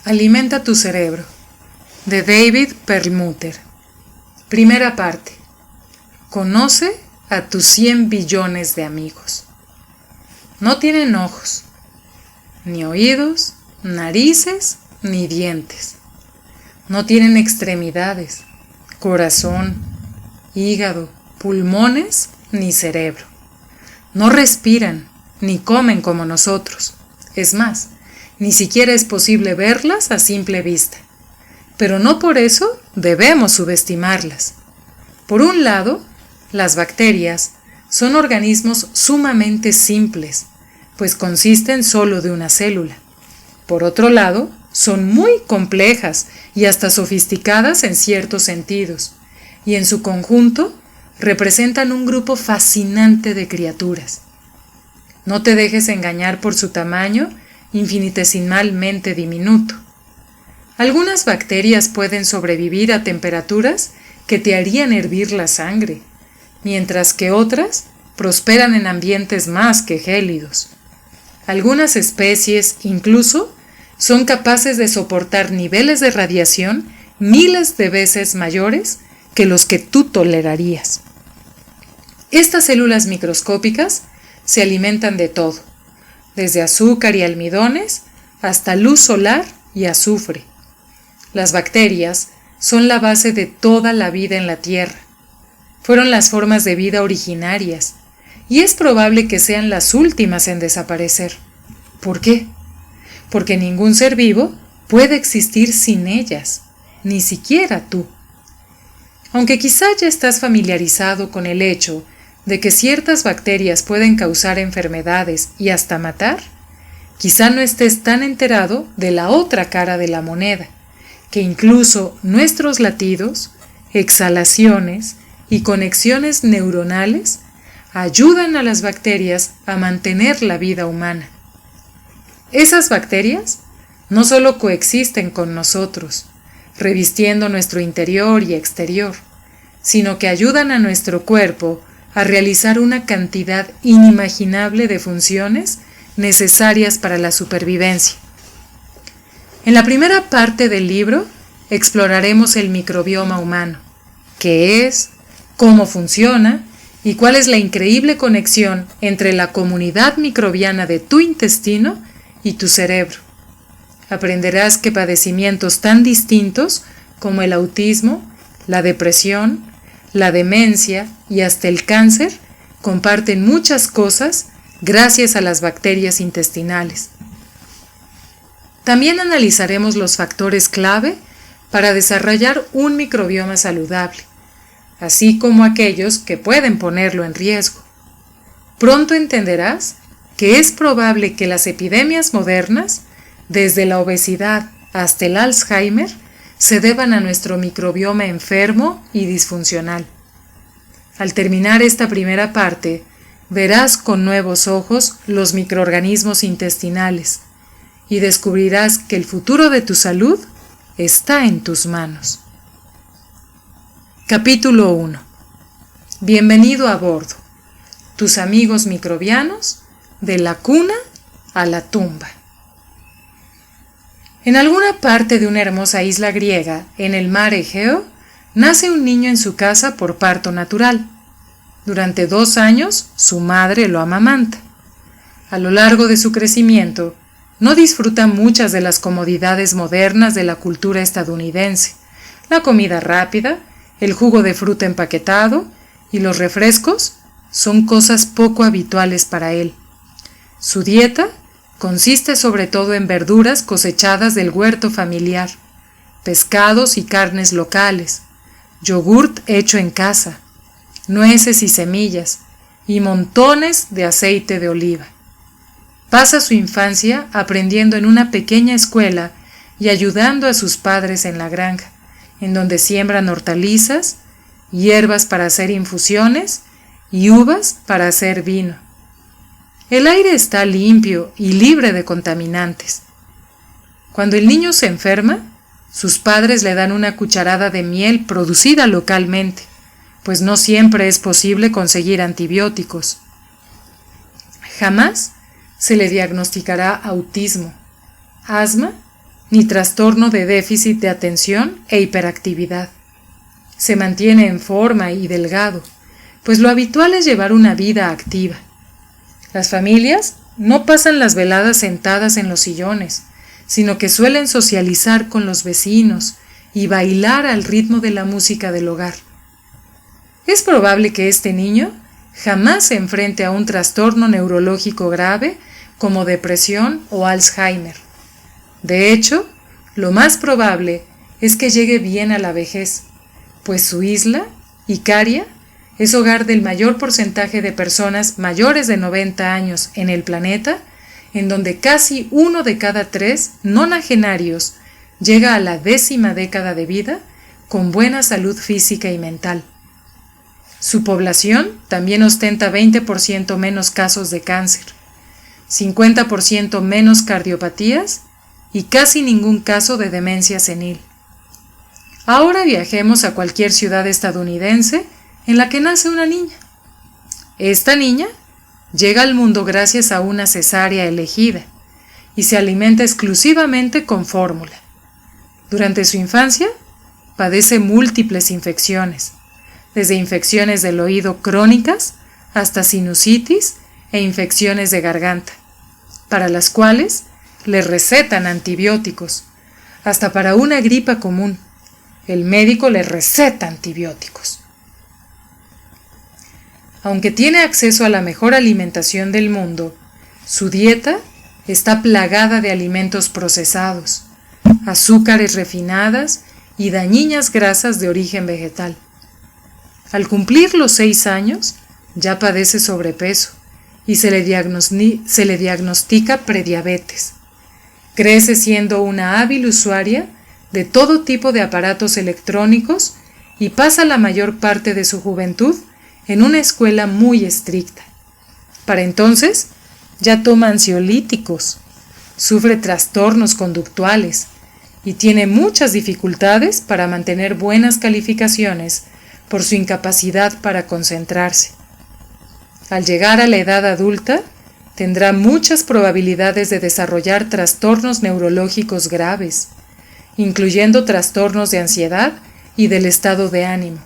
Alimenta tu cerebro, de David Perlmutter. Primera parte. Conoce a tus 100 billones de amigos. No tienen ojos, ni oídos, narices, ni dientes. No tienen extremidades, corazón, hígado, pulmones, ni cerebro. No respiran, ni comen como nosotros. Es más, ni siquiera es posible verlas a simple vista. Pero no por eso debemos subestimarlas. Por un lado, las bacterias son organismos sumamente simples, pues consisten solo de una célula. Por otro lado, son muy complejas y hasta sofisticadas en ciertos sentidos, y en su conjunto representan un grupo fascinante de criaturas. No te dejes engañar por su tamaño infinitesimalmente diminuto. Algunas bacterias pueden sobrevivir a temperaturas que te harían hervir la sangre, mientras que otras prosperan en ambientes más que gélidos. Algunas especies, incluso, son capaces de soportar niveles de radiación miles de veces mayores que los que tú tolerarías. Estas células microscópicas se alimentan de todo, desde azúcar y almidones hasta luz solar y azufre. Las bacterias son la base de toda la vida en la Tierra. Fueron las formas de vida originarias, y es probable que sean las últimas en desaparecer. ¿Por qué? Porque ningún ser vivo puede existir sin ellas, ni siquiera tú. Aunque quizá ya estás familiarizado con el hecho de que ciertas bacterias pueden causar enfermedades y hasta matar, quizá no estés tan enterado de la otra cara de la moneda, que incluso nuestros latidos, exhalaciones y conexiones neuronales ayudan a las bacterias a mantener la vida humana. Esas bacterias no solo coexisten con nosotros, revistiendo nuestro interior y exterior, sino que ayudan a nuestro cuerpo a realizar una cantidad inimaginable de funciones necesarias para la supervivencia. En la primera parte del libro exploraremos el microbioma humano, qué es, cómo funciona y cuál es la increíble conexión entre la comunidad microbiana de tu intestino y tu cerebro. Aprenderás que padecimientos tan distintos como el autismo, la depresión, la demencia y hasta el cáncer comparten muchas cosas gracias a las bacterias intestinales. También analizaremos los factores clave para desarrollar un microbioma saludable, así como aquellos que pueden ponerlo en riesgo. Pronto entenderás que es probable que las epidemias modernas, desde la obesidad hasta el Alzheimer, se deban a nuestro microbioma enfermo y disfuncional. Al terminar esta primera parte, verás con nuevos ojos los microorganismos intestinales y descubrirás que el futuro de tu salud está en tus manos. Capítulo 1. Bienvenido a bordo. Tus amigos microbianos de la cuna a la tumba. En alguna parte de una hermosa isla griega, en el mar Egeo, nace un niño en su casa por parto natural. Durante 2 años, su madre lo amamanta. A lo largo de su crecimiento, no disfruta muchas de las comodidades modernas de la cultura estadounidense, la comida rápida, el jugo de fruta empaquetado y los refrescos son cosas poco habituales para él. Su dieta consiste sobre todo en verduras cosechadas del huerto familiar, pescados y carnes locales, yogurt hecho en casa, nueces y semillas, y montones de aceite de oliva. Pasa su infancia aprendiendo en una pequeña escuela y ayudando a sus padres en la granja, en donde siembran hortalizas, hierbas para hacer infusiones y uvas para hacer vino. El aire está limpio y libre de contaminantes. Cuando el niño se enferma, sus padres le dan una cucharada de miel producida localmente, pues no siempre es posible conseguir antibióticos. Jamás se le diagnosticará autismo, asma ni trastorno de déficit de atención e hiperactividad. Se mantiene en forma y delgado, pues lo habitual es llevar una vida activa. Las familias no pasan las veladas sentadas en los sillones, sino que suelen socializar con los vecinos y bailar al ritmo de la música del hogar. Es probable que este niño jamás se enfrente a un trastorno neurológico grave como depresión o Alzheimer. De hecho, lo más probable es que llegue bien a la vejez, pues su isla, Icaria, es hogar del mayor porcentaje de personas mayores de 90 años en el planeta, en donde casi 1 de cada 3 nonagenarios llega a la 10ª década de vida con buena salud física y mental. Su población también ostenta 20% menos casos de cáncer, 50% menos cardiopatías y casi ningún caso de demencia senil. Ahora viajemos a cualquier ciudad estadounidense en la que nace una niña. Esta niña llega al mundo gracias a una cesárea elegida y se alimenta exclusivamente con fórmula. Durante su infancia, padece múltiples infecciones, desde infecciones del oído crónicas hasta sinusitis e infecciones de garganta, para las cuales le recetan antibióticos. Hasta para una gripa común, el médico le receta antibióticos. Aunque tiene acceso a la mejor alimentación del mundo, su dieta está plagada de alimentos procesados, azúcares refinadas y dañinas grasas de origen vegetal. Al cumplir los 6 años, ya padece sobrepeso y se le diagnostica prediabetes. Crece siendo una hábil usuaria de todo tipo de aparatos electrónicos y pasa la mayor parte de su juventud en una escuela muy estricta. Para entonces, ya toma ansiolíticos, sufre trastornos conductuales y tiene muchas dificultades para mantener buenas calificaciones por su incapacidad para concentrarse. Al llegar a la edad adulta, tendrá muchas probabilidades de desarrollar trastornos neurológicos graves, incluyendo trastornos de ansiedad y del estado de ánimo,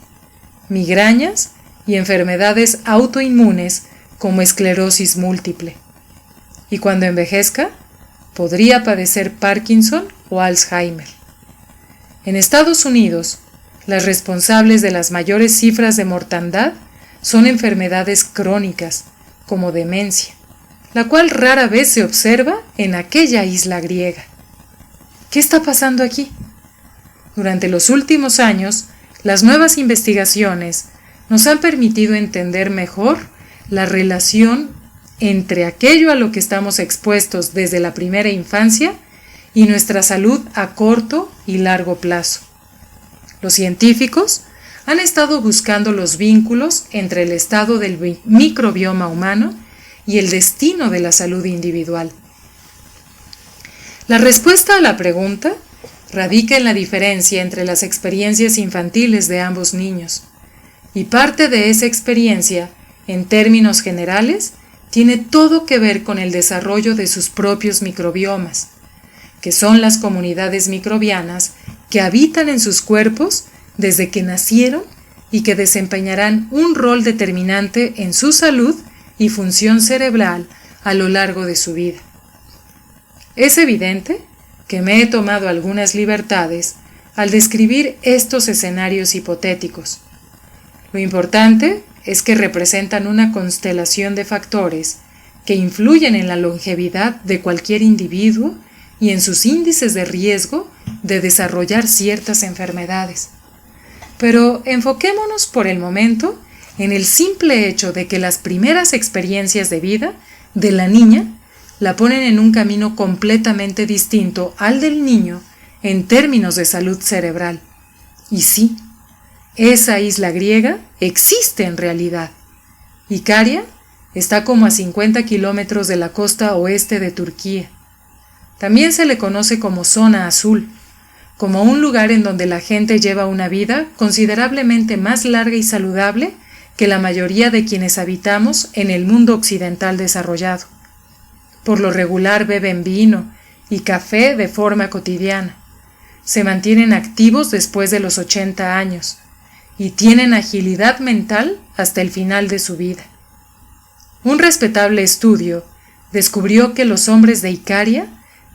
migrañas y enfermedades autoinmunes como esclerosis múltiple. Y cuando envejezca, podría padecer Parkinson o Alzheimer. En Estados Unidos, las responsables de las mayores cifras de mortandad son enfermedades crónicas, como demencia, la cual rara vez se observa en aquella isla griega. ¿Qué está pasando aquí? Durante los últimos años, las nuevas investigaciones nos han permitido entender mejor la relación entre aquello a lo que estamos expuestos desde la primera infancia y nuestra salud a corto y largo plazo. Los científicos han estado buscando los vínculos entre el estado del microbioma humano y el destino de la salud individual. La respuesta a la pregunta radica en la diferencia entre las experiencias infantiles de ambos niños, y parte de esa experiencia, en términos generales, tiene todo que ver con el desarrollo de sus propios microbiomas, que son las comunidades microbianas que habitan en sus cuerpos desde que nacieron y que desempeñarán un rol determinante en su salud y función cerebral a lo largo de su vida. Es evidente que me he tomado algunas libertades al describir estos escenarios hipotéticos. Lo importante es que representan una constelación de factores que influyen en la longevidad de cualquier individuo y en sus índices de riesgo de desarrollar ciertas enfermedades. Pero enfoquémonos por el momento en el simple hecho de que las primeras experiencias de vida de la niña la ponen en un camino completamente distinto al del niño en términos de salud cerebral. Y sí, esa isla griega existe en realidad. Icaria está como a 50 kilómetros de la costa oeste de Turquía. También se le conoce como zona azul, como un lugar en donde la gente lleva una vida considerablemente más larga y saludable que la mayoría de quienes habitamos en el mundo occidental desarrollado. Por lo regular beben vino y café de forma cotidiana. Se mantienen activos después de los 80 años y tienen agilidad mental hasta el final de su vida. Un respetable estudio descubrió que los hombres de Icaria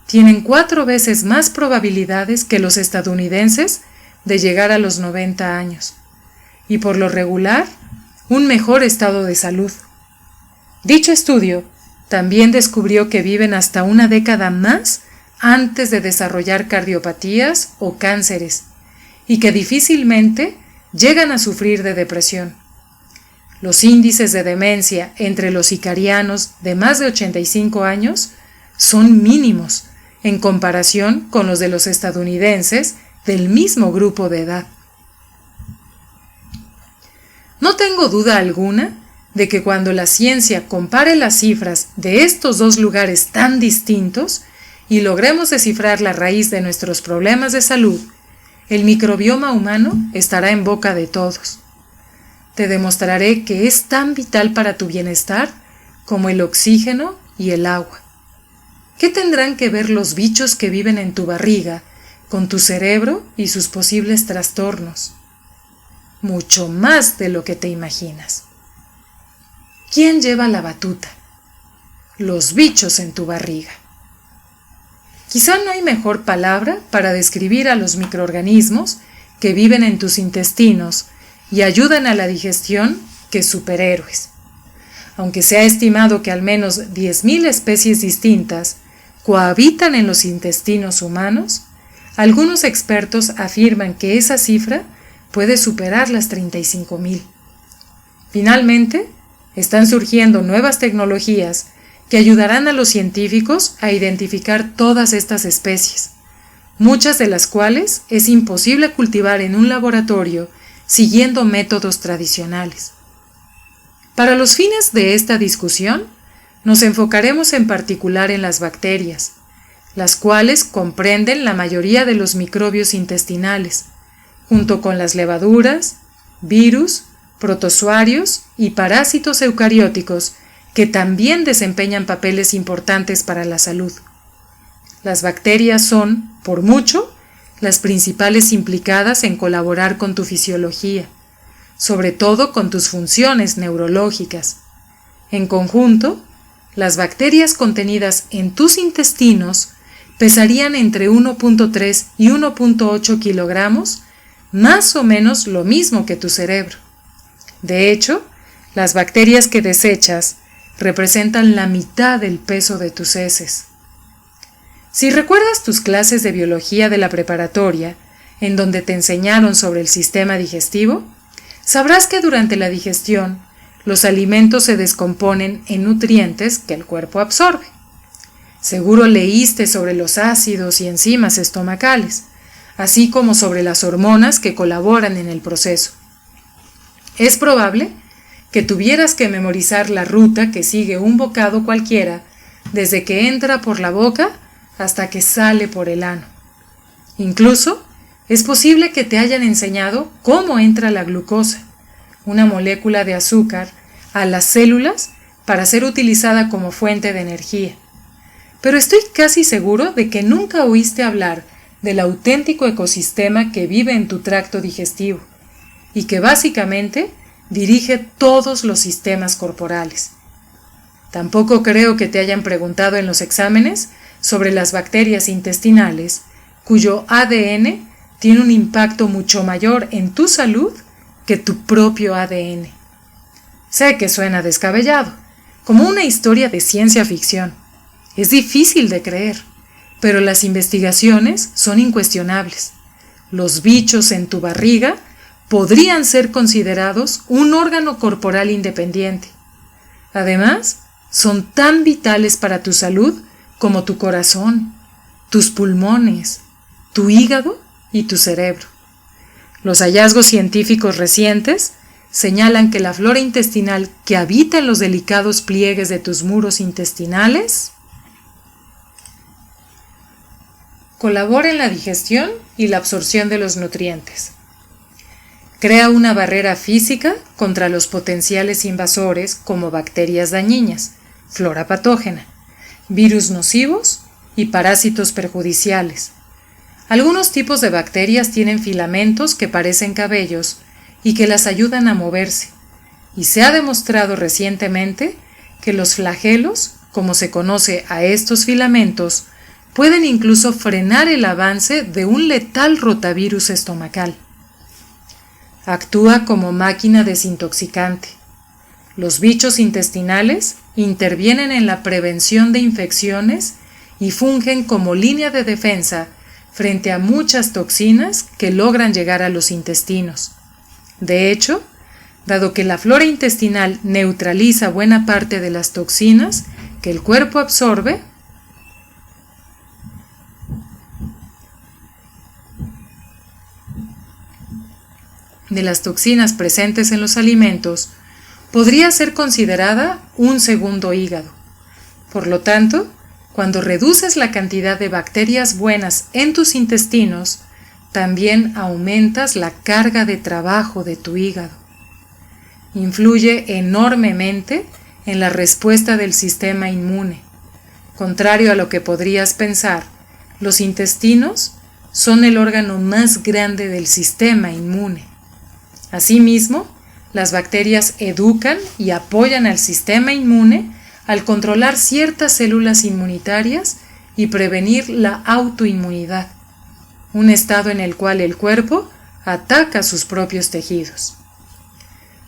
tienen 4 veces más probabilidades que los estadounidenses de llegar a los 90 años y por lo regular un mejor estado de salud. Dicho estudio también descubrió que viven hasta una década más antes de desarrollar cardiopatías o cánceres y que difícilmente llegan a sufrir de depresión. Los índices de demencia entre los icarianos de más de 85 años son mínimos en comparación con los de los estadounidenses del mismo grupo de edad. No tengo duda alguna de que cuando la ciencia compare las cifras de estos dos lugares tan distintos y logremos descifrar la raíz de nuestros problemas de salud, el microbioma humano estará en boca de todos. Te demostraré que es tan vital para tu bienestar como el oxígeno y el agua. ¿Qué tendrán que ver los bichos que viven en tu barriga con tu cerebro y sus posibles trastornos? Mucho más de lo que te imaginas. ¿Quién lleva la batuta? Los bichos en tu barriga. Quizá no hay mejor palabra para describir a los microorganismos que viven en tus intestinos y ayudan a la digestión que superhéroes. Aunque se ha estimado que al menos 10.000 especies distintas cohabitan en los intestinos humanos, algunos expertos afirman que esa cifra puede superar las 35.000. Finalmente, están surgiendo nuevas tecnologías que ayudarán a los científicos a identificar todas estas especies, muchas de las cuales es imposible cultivar en un laboratorio siguiendo métodos tradicionales. Para los fines de esta discusión, nos enfocaremos en particular en las bacterias, las cuales comprenden la mayoría de los microbios intestinales, junto con las levaduras, virus, protozoarios y parásitos eucarióticos que también desempeñan papeles importantes para la salud. Las bacterias son, por mucho, las principales implicadas en colaborar con tu fisiología, sobre todo con tus funciones neurológicas. En conjunto, las bacterias contenidas en tus intestinos pesarían entre 1.3 y 1.8 kilogramos, más o menos lo mismo que tu cerebro. De hecho, las bacterias que desechas representan la mitad del peso de tus heces. Si recuerdas tus clases de biología de la preparatoria, en donde te enseñaron sobre el sistema digestivo, sabrás que durante la digestión, los alimentos se descomponen en nutrientes que el cuerpo absorbe. Seguro leíste sobre los ácidos y enzimas estomacales, así como sobre las hormonas que colaboran en el proceso. Es probable que tuvieras que memorizar la ruta que sigue un bocado cualquiera desde que entra por la boca hasta que sale por el ano. Incluso, es posible que te hayan enseñado cómo entra la glucosa, una molécula de azúcar, a las células para ser utilizada como fuente de energía. Pero estoy casi seguro de que nunca oíste hablar del auténtico ecosistema que vive en tu tracto digestivo y que básicamente dirige todos los sistemas corporales. Tampoco creo que te hayan preguntado en los exámenes sobre las bacterias intestinales, cuyo ADN tiene un impacto mucho mayor en tu salud que tu propio ADN. Sé que suena descabellado, como una historia de ciencia ficción. Es difícil de creer, pero las investigaciones son incuestionables. Los bichos en tu barriga podrían ser considerados un órgano corporal independiente. Además, son tan vitales para tu salud como tu corazón, tus pulmones, tu hígado y tu cerebro. Los hallazgos científicos recientes señalan que la flora intestinal que habita en los delicados pliegues de tus muros intestinales colabora en la digestión y la absorción de los nutrientes. Crea una barrera física contra los potenciales invasores como bacterias dañinas, flora patógena, virus nocivos y parásitos perjudiciales. Algunos tipos de bacterias tienen filamentos que parecen cabellos y que las ayudan a moverse, y se ha demostrado recientemente que los flagelos, como se conoce a estos filamentos, pueden incluso frenar el avance de un letal rotavirus estomacal. Actúa como máquina desintoxicante. Los bichos intestinales intervienen en la prevención de infecciones y fungen como línea de defensa frente a muchas toxinas que logran llegar a los intestinos. De hecho, dado que la flora intestinal neutraliza buena parte de las toxinas que el cuerpo absorbe, de las toxinas presentes en los alimentos, podría ser considerada un segundo hígado. Por lo tanto, cuando reduces la cantidad de bacterias buenas en tus intestinos, también aumentas la carga de trabajo de tu hígado. Influye enormemente en la respuesta del sistema inmune. Contrario a lo que podrías pensar, los intestinos son el órgano más grande del sistema inmune. Asimismo, las bacterias educan y apoyan al sistema inmune al controlar ciertas células inmunitarias y prevenir la autoinmunidad, un estado en el cual el cuerpo ataca sus propios tejidos.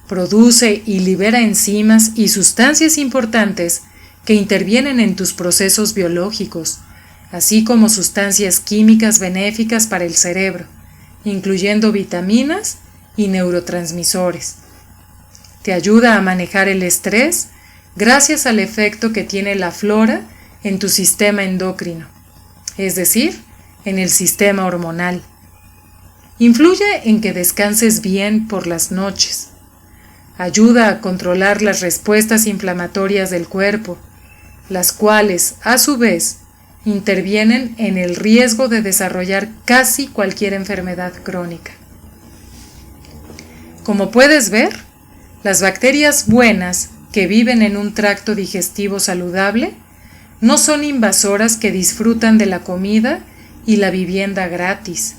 Produce y libera enzimas y sustancias importantes que intervienen en tus procesos biológicos, así como sustancias químicas benéficas para el cerebro, incluyendo vitaminas y neurotransmisores. Te ayuda a manejar el estrés gracias al efecto que tiene la flora en tu sistema endocrino, es decir, en el sistema hormonal. Influye en que descanses bien por las noches. Ayuda a controlar las respuestas inflamatorias del cuerpo, las cuales, a su vez, intervienen en el riesgo de desarrollar casi cualquier enfermedad crónica. Como puedes ver, las bacterias buenas que viven en un tracto digestivo saludable no son invasoras que disfrutan de la comida y la vivienda gratis.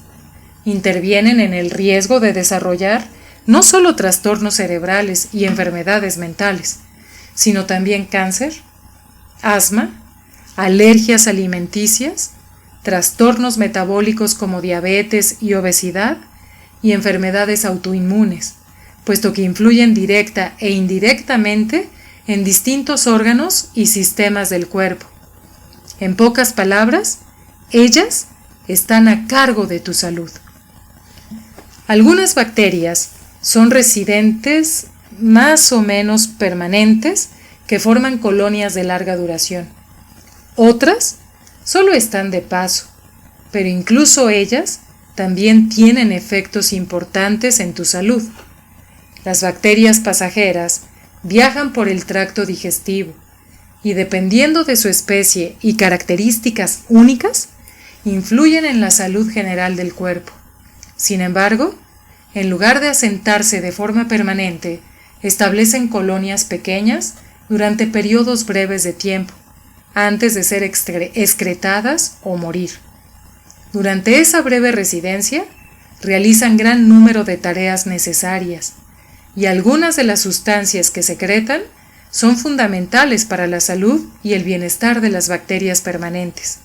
Intervienen en el riesgo de desarrollar no solo trastornos cerebrales y enfermedades mentales, sino también cáncer, asma, alergias alimenticias, trastornos metabólicos como diabetes y obesidad y enfermedades autoinmunes, puesto que influyen directa e indirectamente en distintos órganos y sistemas del cuerpo. En pocas palabras, ellas están a cargo de tu salud. Algunas bacterias son residentes más o menos permanentes que forman colonias de larga duración. Otras solo están de paso, pero incluso ellas también tienen efectos importantes en tu salud. Las bacterias pasajeras viajan por el tracto digestivo y, dependiendo de su especie y características únicas, influyen en la salud general del cuerpo. Sin embargo, en lugar de asentarse de forma permanente, establecen colonias pequeñas durante periodos breves de tiempo, antes de ser excretadas o morir. Durante esa breve residencia, realizan gran número de tareas necesarias, y algunas de las sustancias que secretan son fundamentales para la salud y el bienestar de las bacterias permanentes,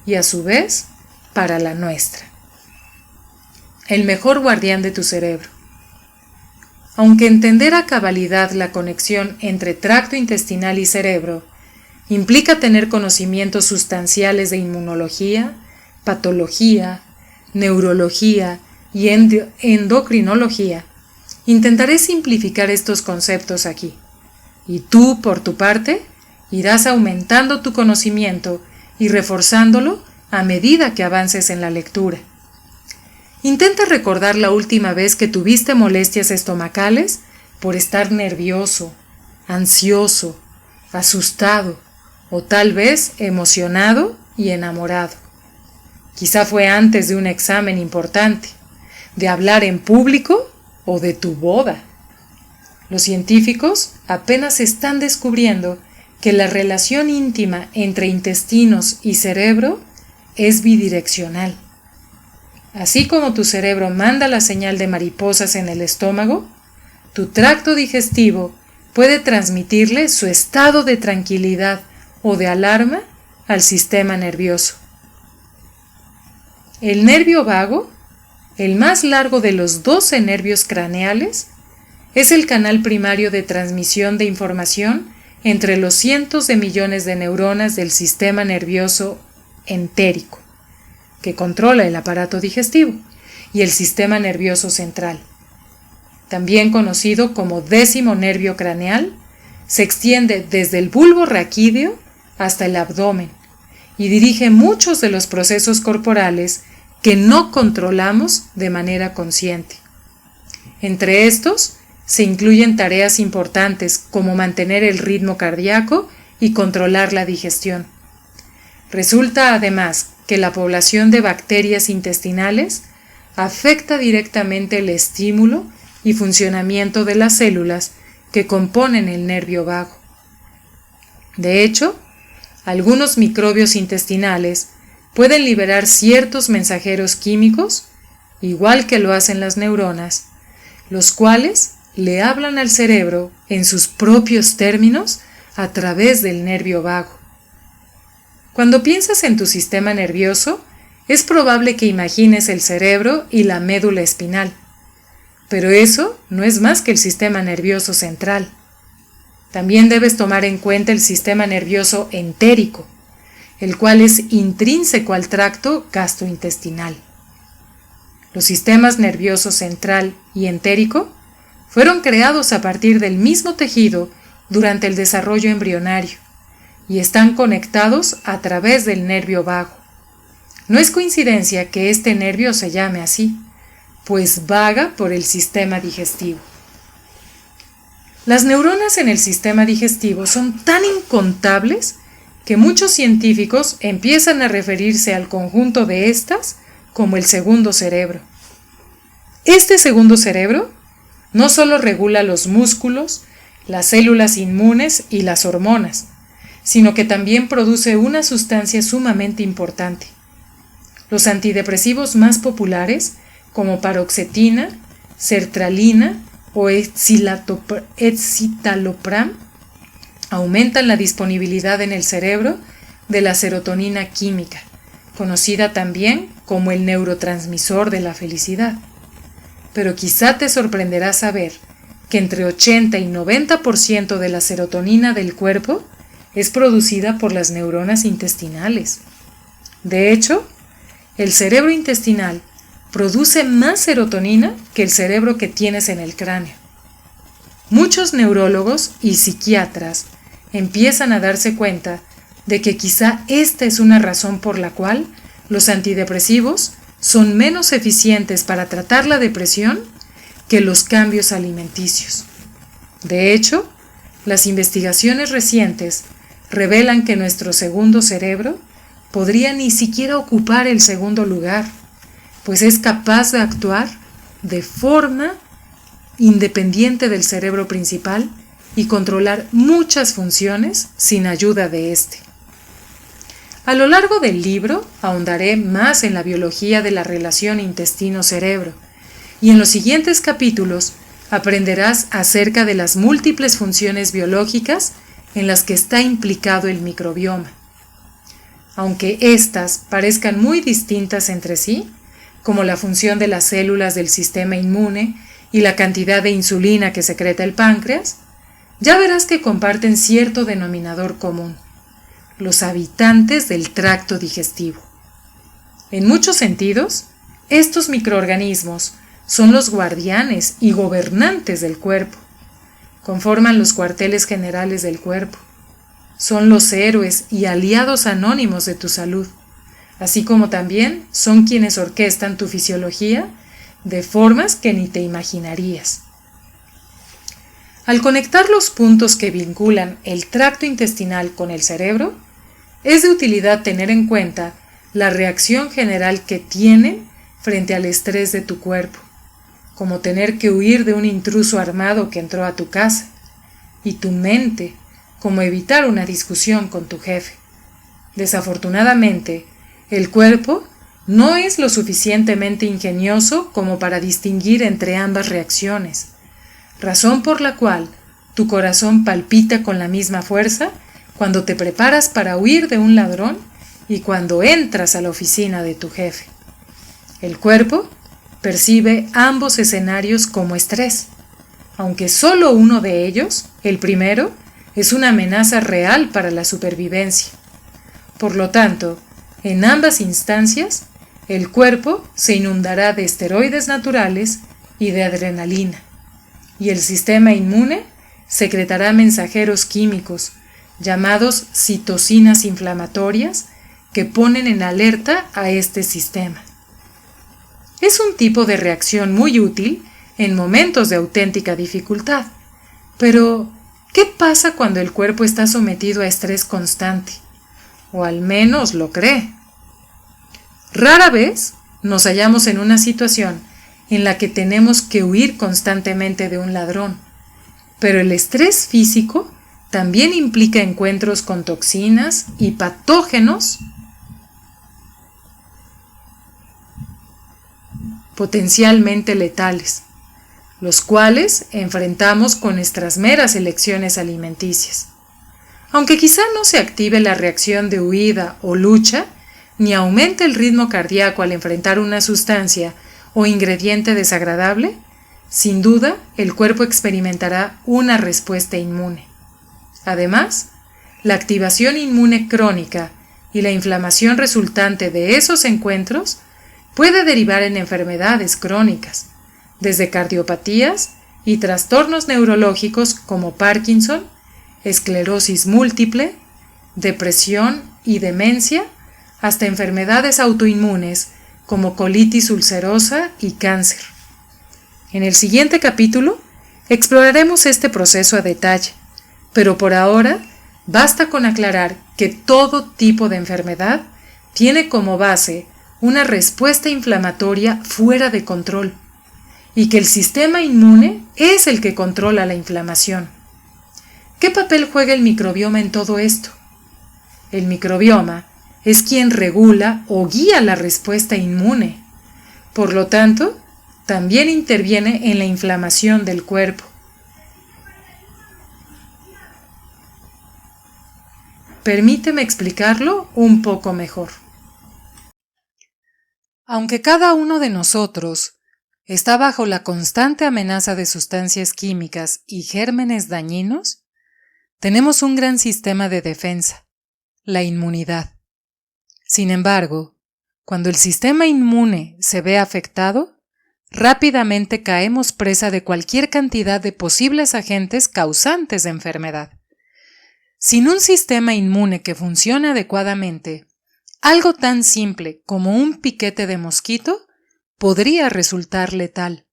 y a su vez, para la nuestra. El mejor guardián de tu cerebro. Aunque entender a cabalidad la conexión entre tracto intestinal y cerebro implica tener conocimientos sustanciales de inmunología, patología, neurología y endocrinología, intentaré simplificar estos conceptos aquí, y tú, por tu parte, irás aumentando tu conocimiento y reforzándolo a medida que avances en la lectura. Intenta recordar la última vez que tuviste molestias estomacales por estar nervioso, ansioso, asustado o tal vez emocionado y enamorado. Quizá fue antes de un examen importante, de hablar en público o de tu boda. Los científicos apenas están descubriendo que la relación íntima entre intestinos y cerebro es bidireccional. Así como tu cerebro manda la señal de mariposas en el estómago, tu tracto digestivo puede transmitirle su estado de tranquilidad o de alarma al sistema nervioso. El nervio vago, el más largo de los 12 nervios craneales, es el canal primario de transmisión de información entre los cientos de millones de neuronas del sistema nervioso entérico, que controla el aparato digestivo, y el sistema nervioso central. También conocido como 10º nervio craneal, se extiende desde el bulbo raquídeo hasta el abdomen y dirige muchos de los procesos corporales que no controlamos de manera consciente. Entre estos se incluyen tareas importantes como mantener el ritmo cardíaco y controlar la digestión. Resulta además que la población de bacterias intestinales afecta directamente el estímulo y funcionamiento de las células que componen el nervio vago. De hecho, algunos microbios intestinales pueden liberar ciertos mensajeros químicos, igual que lo hacen las neuronas, los cuales le hablan al cerebro en sus propios términos a través del nervio vago. Cuando piensas en tu sistema nervioso, es probable que imagines el cerebro y la médula espinal, pero eso no es más que el sistema nervioso central. También debes tomar en cuenta el sistema nervioso entérico, el cual es intrínseco al tracto gastrointestinal. Los sistemas nerviosos central y entérico fueron creados a partir del mismo tejido durante el desarrollo embrionario y están conectados a través del nervio vago. No es coincidencia que este nervio se llame así, pues vaga por el sistema digestivo. Las neuronas en el sistema digestivo son tan incontables que muchos científicos empiezan a referirse al conjunto de estas como el segundo cerebro. Este segundo cerebro no solo regula los músculos, las células inmunes y las hormonas, sino que también produce una sustancia sumamente importante. Los antidepresivos más populares, como paroxetina, sertralina o escitalopram, aumentan la disponibilidad en el cerebro de la serotonina química, conocida también como el neurotransmisor de la felicidad. Pero quizá te sorprenderá saber que entre 80 y 90% de la serotonina del cuerpo es producida por las neuronas intestinales. De hecho, el cerebro intestinal produce más serotonina que el cerebro que tienes en el cráneo. Muchos neurólogos y psiquiatras empiezan a darse cuenta de que quizá esta es una razón por la cual los antidepresivos son menos eficientes para tratar la depresión que los cambios alimenticios. De hecho, las investigaciones recientes revelan que nuestro segundo cerebro podría ni siquiera ocupar el segundo lugar, pues es capaz de actuar de forma independiente del cerebro principal y controlar muchas funciones sin ayuda de este. A lo largo del libro ahondaré más en la biología de la relación intestino-cerebro y en los siguientes capítulos aprenderás acerca de las múltiples funciones biológicas en las que está implicado el microbioma. Aunque éstas parezcan muy distintas entre sí, como la función de las células del sistema inmune y la cantidad de insulina que secreta el páncreas, ya verás que comparten cierto denominador común: los habitantes del tracto digestivo. En muchos sentidos, estos microorganismos son los guardianes y gobernantes del cuerpo. Conforman los cuarteles generales del cuerpo. Son los héroes y aliados anónimos de tu salud, así como también son quienes orquestan tu fisiología de formas que ni te imaginarías. Al conectar los puntos que vinculan el tracto intestinal con el cerebro, es de utilidad tener en cuenta la reacción general que tienen frente al estrés de tu cuerpo, como tener que huir de un intruso armado que entró a tu casa, y tu mente como evitar una discusión con tu jefe. Desafortunadamente, el cuerpo no es lo suficientemente ingenioso como para distinguir entre ambas reacciones, razón por la cual tu corazón palpita con la misma fuerza cuando te preparas para huir de un ladrón y cuando entras a la oficina de tu jefe. El cuerpo percibe ambos escenarios como estrés, aunque solo uno de ellos, el primero, es una amenaza real para la supervivencia. Por lo tanto, en ambas instancias, el cuerpo se inundará de esteroides naturales y de adrenalina, y el sistema inmune secretará mensajeros químicos llamados citocinas inflamatorias que ponen en alerta a este sistema. Es un tipo de reacción muy útil en momentos de auténtica dificultad, pero ¿qué pasa cuando el cuerpo está sometido a estrés constante? O al menos lo cree. Rara vez nos hallamos en una situación en la que tenemos que huir constantemente de un ladrón, pero el estrés físico también implica encuentros con toxinas y patógenos potencialmente letales, los cuales enfrentamos con nuestras meras elecciones alimenticias. Aunque quizá no se active la reacción de huida o lucha, ni aumente el ritmo cardíaco al enfrentar una sustancia o ingrediente desagradable, sin duda el cuerpo experimentará una respuesta inmune. Además, la activación inmune crónica y la inflamación resultante de esos encuentros puede derivar en enfermedades crónicas, desde cardiopatías y trastornos neurológicos como Parkinson, esclerosis múltiple, depresión y demencia, hasta enfermedades autoinmunes como colitis ulcerosa y cáncer. En el siguiente capítulo exploraremos este proceso a detalle, pero por ahora basta con aclarar que todo tipo de enfermedad tiene como base una respuesta inflamatoria fuera de control y que el sistema inmune es el que controla la inflamación. ¿Qué papel juega el microbioma en todo esto? El microbioma es quien regula o guía la respuesta inmune. Por lo tanto, también interviene en la inflamación del cuerpo. Permíteme explicarlo un poco mejor. Aunque cada uno de nosotros está bajo la constante amenaza de sustancias químicas y gérmenes dañinos, tenemos un gran sistema de defensa, la inmunidad. Sin embargo, cuando el sistema inmune se ve afectado, rápidamente caemos presa de cualquier cantidad de posibles agentes causantes de enfermedad. Sin un sistema inmune que funcione adecuadamente, algo tan simple como un piquete de mosquito podría resultar letal.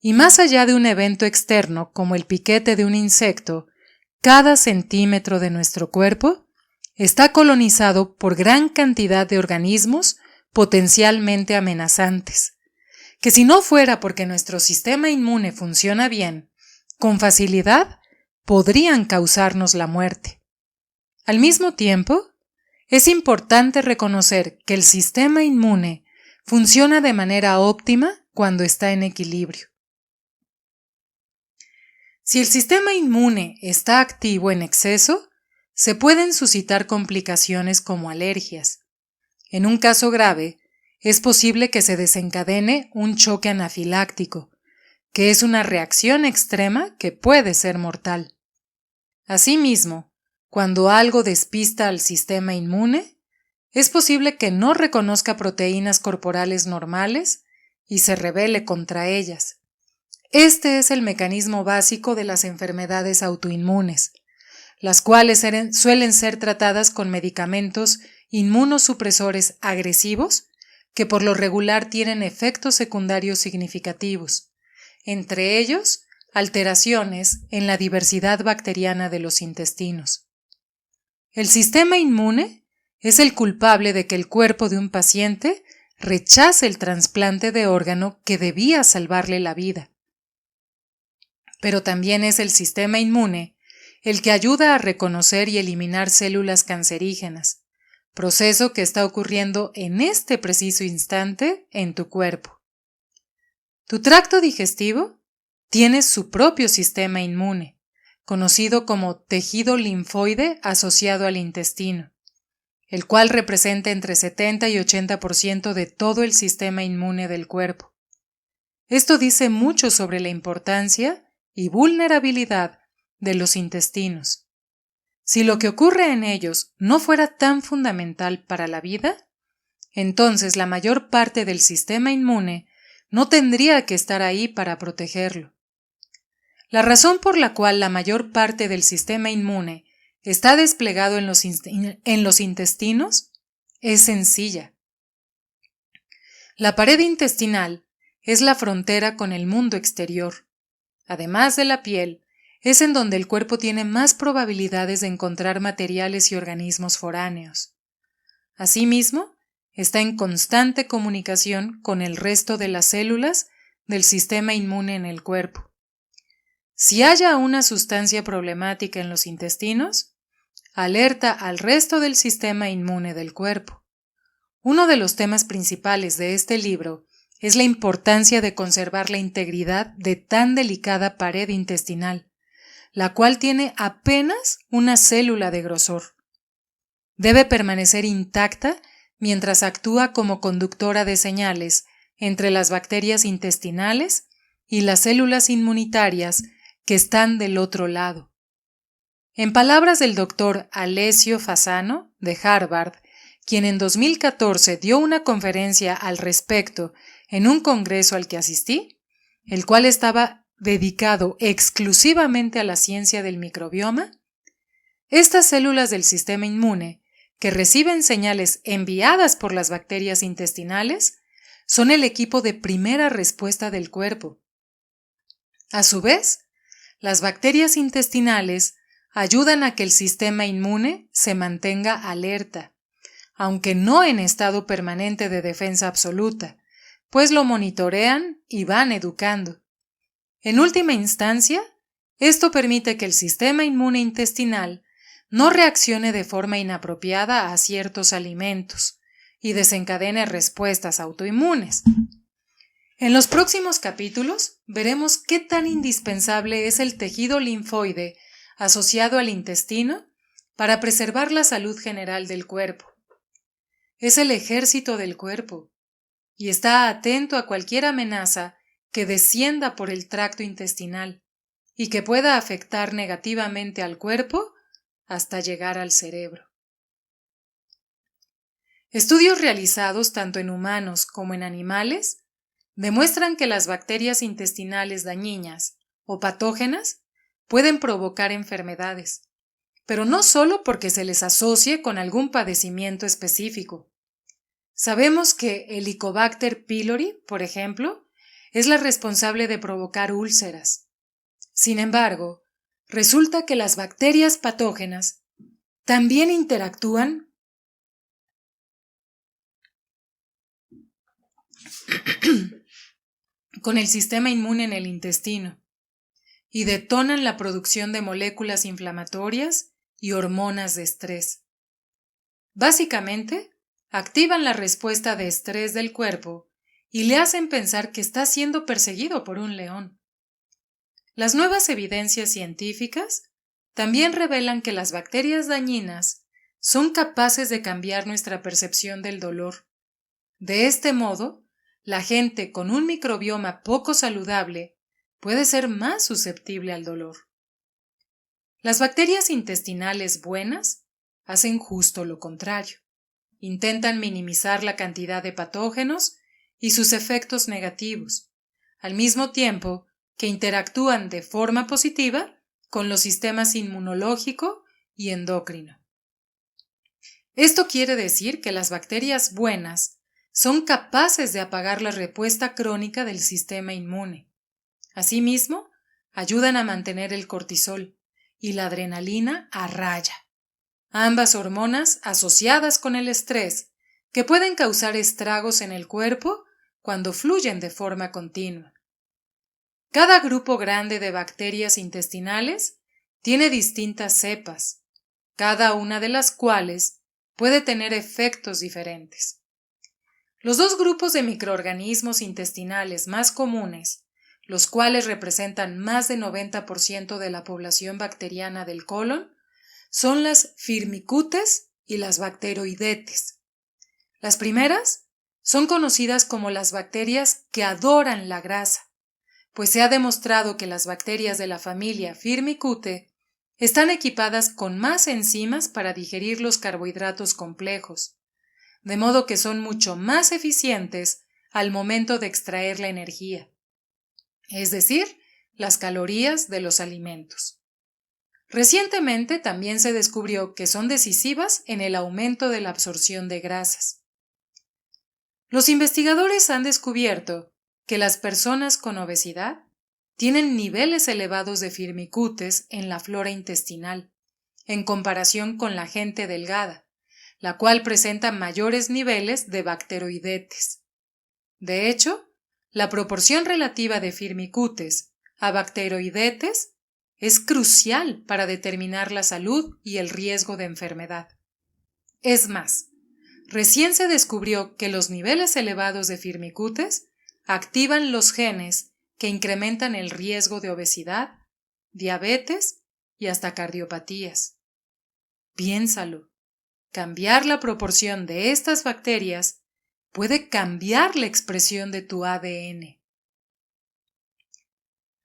Y más allá de un evento externo como el piquete de un insecto, cada centímetro de nuestro cuerpo está colonizado por gran cantidad de organismos potencialmente amenazantes, que si no fuera porque nuestro sistema inmune funciona bien, con facilidad podrían causarnos la muerte. Al mismo tiempo, es importante reconocer que el sistema inmune funciona de manera óptima cuando está en equilibrio. Si el sistema inmune está activo en exceso, se pueden suscitar complicaciones como alergias. En un caso grave, es posible que se desencadene un choque anafiláctico, que es una reacción extrema que puede ser mortal. Asimismo, cuando algo despista al sistema inmune, es posible que no reconozca proteínas corporales normales y se rebele contra ellas. Este es el mecanismo básico de las enfermedades autoinmunes, las cuales suelen ser tratadas con medicamentos inmunosupresores agresivos que por lo regular tienen efectos secundarios significativos, entre ellos alteraciones en la diversidad bacteriana de los intestinos. El sistema inmune es el culpable de que el cuerpo de un paciente rechace el trasplante de órgano que debía salvarle la vida. Pero también es el sistema inmune el que ayuda a reconocer y eliminar células cancerígenas, proceso que está ocurriendo en este preciso instante en tu cuerpo. Tu tracto digestivo tiene su propio sistema inmune, conocido como tejido linfoide asociado al intestino, el cual representa entre 70 y 80% de todo el sistema inmune del cuerpo. Esto dice mucho sobre la importancia y vulnerabilidad de los intestinos. Si lo que ocurre en ellos no fuera tan fundamental para la vida, entonces la mayor parte del sistema inmune no tendría que estar ahí para protegerlo. La razón por la cual la mayor parte del sistema inmune está desplegado en los intestinos es sencilla. La pared intestinal es la frontera con el mundo exterior. Además de la piel, es en donde el cuerpo tiene más probabilidades de encontrar materiales y organismos foráneos. Asimismo, está en constante comunicación con el resto de las células del sistema inmune en el cuerpo. Si haya una sustancia problemática en los intestinos, alerta al resto del sistema inmune del cuerpo. Uno de los temas principales de este libro es la importancia de conservar la integridad de tan delicada pared intestinal, la cual tiene apenas una célula de grosor. Debe permanecer intacta mientras actúa como conductora de señales entre las bacterias intestinales y las células inmunitarias que están del otro lado. En palabras del doctor Alessio Fasano, de Harvard, quien en 2014 dio una conferencia al respecto en un congreso al que asistí, el cual estaba dedicado exclusivamente a la ciencia del microbioma, estas células del sistema inmune, que reciben señales enviadas por las bacterias intestinales, son el equipo de primera respuesta del cuerpo. A su vez, las bacterias intestinales ayudan a que el sistema inmune se mantenga alerta, aunque no en estado permanente de defensa absoluta, pues lo monitorean y van educando. En última instancia, esto permite que el sistema inmune intestinal no reaccione de forma inapropiada a ciertos alimentos y desencadene respuestas autoinmunes. En los próximos capítulos veremos qué tan indispensable es el tejido linfoide asociado al intestino para preservar la salud general del cuerpo. Es el ejército del cuerpo y está atento a cualquier amenaza que descienda por el tracto intestinal y que pueda afectar negativamente al cuerpo hasta llegar al cerebro. Estudios realizados tanto en humanos como en animales demuestran que las bacterias intestinales dañinas o patógenas pueden provocar enfermedades, pero no solo porque se les asocie con algún padecimiento específico. Sabemos que Helicobacter pylori, por ejemplo, es la responsable de provocar úlceras. Sin embargo, resulta que las bacterias patógenas también interactúan con el sistema inmune en el intestino y detonan la producción de moléculas inflamatorias y hormonas de estrés. Básicamente, activan la respuesta de estrés del cuerpo y le hacen pensar que está siendo perseguido por un león. Las nuevas evidencias científicas también revelan que las bacterias dañinas son capaces de cambiar nuestra percepción del dolor. De este modo, la gente con un microbioma poco saludable puede ser más susceptible al dolor. Las bacterias intestinales buenas hacen justo lo contrario. Intentan minimizar la cantidad de patógenos y sus efectos negativos, al mismo tiempo que interactúan de forma positiva con los sistemas inmunológico y endocrino. Esto quiere decir que las bacterias buenas son capaces de apagar la respuesta crónica del sistema inmune. Asimismo, ayudan a mantener el cortisol y la adrenalina a raya, ambas hormonas asociadas con el estrés que pueden causar estragos en el cuerpo cuando fluyen de forma continua. Cada grupo grande de bacterias intestinales tiene distintas cepas, cada una de las cuales puede tener efectos diferentes. Los dos grupos de microorganismos intestinales más comunes, los cuales representan más del 90% de la población bacteriana del colon, son las firmicutes y las bacteroidetes. Las primeras son conocidas como las bacterias que adoran la grasa, pues se ha demostrado que las bacterias de la familia Firmicutes están equipadas con más enzimas para digerir los carbohidratos complejos, de modo que son mucho más eficientes al momento de extraer la energía, es decir, las calorías de los alimentos. Recientemente también se descubrió que son decisivas en el aumento de la absorción de grasas. Los investigadores han descubierto que las personas con obesidad tienen niveles elevados de firmicutes en la flora intestinal, en comparación con la gente delgada, la cual presenta mayores niveles de bacteroidetes. De hecho, la proporción relativa de firmicutes a bacteroidetes es crucial para determinar la salud y el riesgo de enfermedad. Es más, recién se descubrió que los niveles elevados de firmicutes activan los genes que incrementan el riesgo de obesidad, diabetes y hasta cardiopatías. Piénsalo. Cambiar la proporción de estas bacterias puede cambiar la expresión de tu ADN.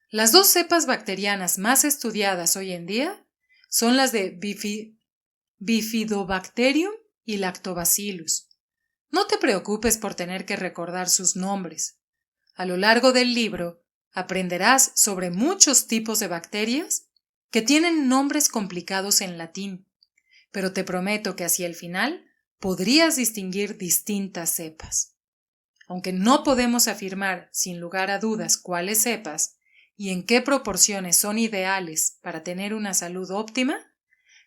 Las dos cepas bacterianas más estudiadas hoy en día son las de Bifidobacterium y Lactobacillus. No te preocupes por tener que recordar sus nombres. A lo largo del libro aprenderás sobre muchos tipos de bacterias que tienen nombres complicados en latín, pero te prometo que hacia el final podrías distinguir distintas cepas. Aunque no podemos afirmar sin lugar a dudas cuáles cepas y en qué proporciones son ideales para tener una salud óptima,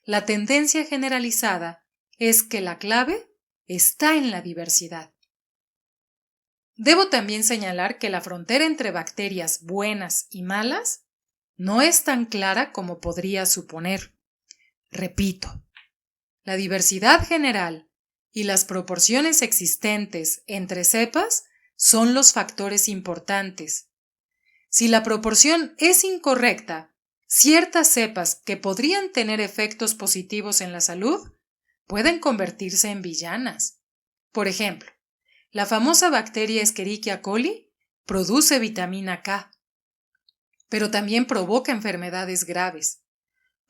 la tendencia generalizada es que la clave está en la diversidad. Debo también señalar que la frontera entre bacterias buenas y malas no es tan clara como podría suponer. Repito, la diversidad general y las proporciones existentes entre cepas son los factores importantes. Si la proporción es incorrecta, ciertas cepas que podrían tener efectos positivos en la salud pueden convertirse en villanas. Por ejemplo, la famosa bacteria Escherichia coli produce vitamina K, pero también provoca enfermedades graves.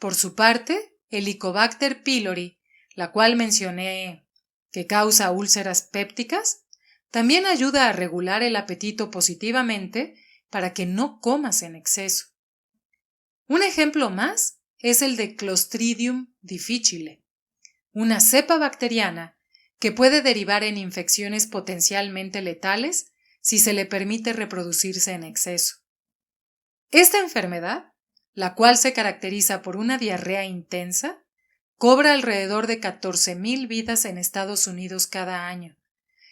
Por su parte, Helicobacter pylori, la cual mencioné que causa úlceras pépticas, también ayuda a regular el apetito positivamente para que no comas en exceso. Un ejemplo más es el de Clostridium difficile, una cepa bacteriana que puede derivar en infecciones potencialmente letales si se le permite reproducirse en exceso. Esta enfermedad, la cual se caracteriza por una diarrea intensa, cobra alrededor de 14,000 vidas en Estados Unidos cada año,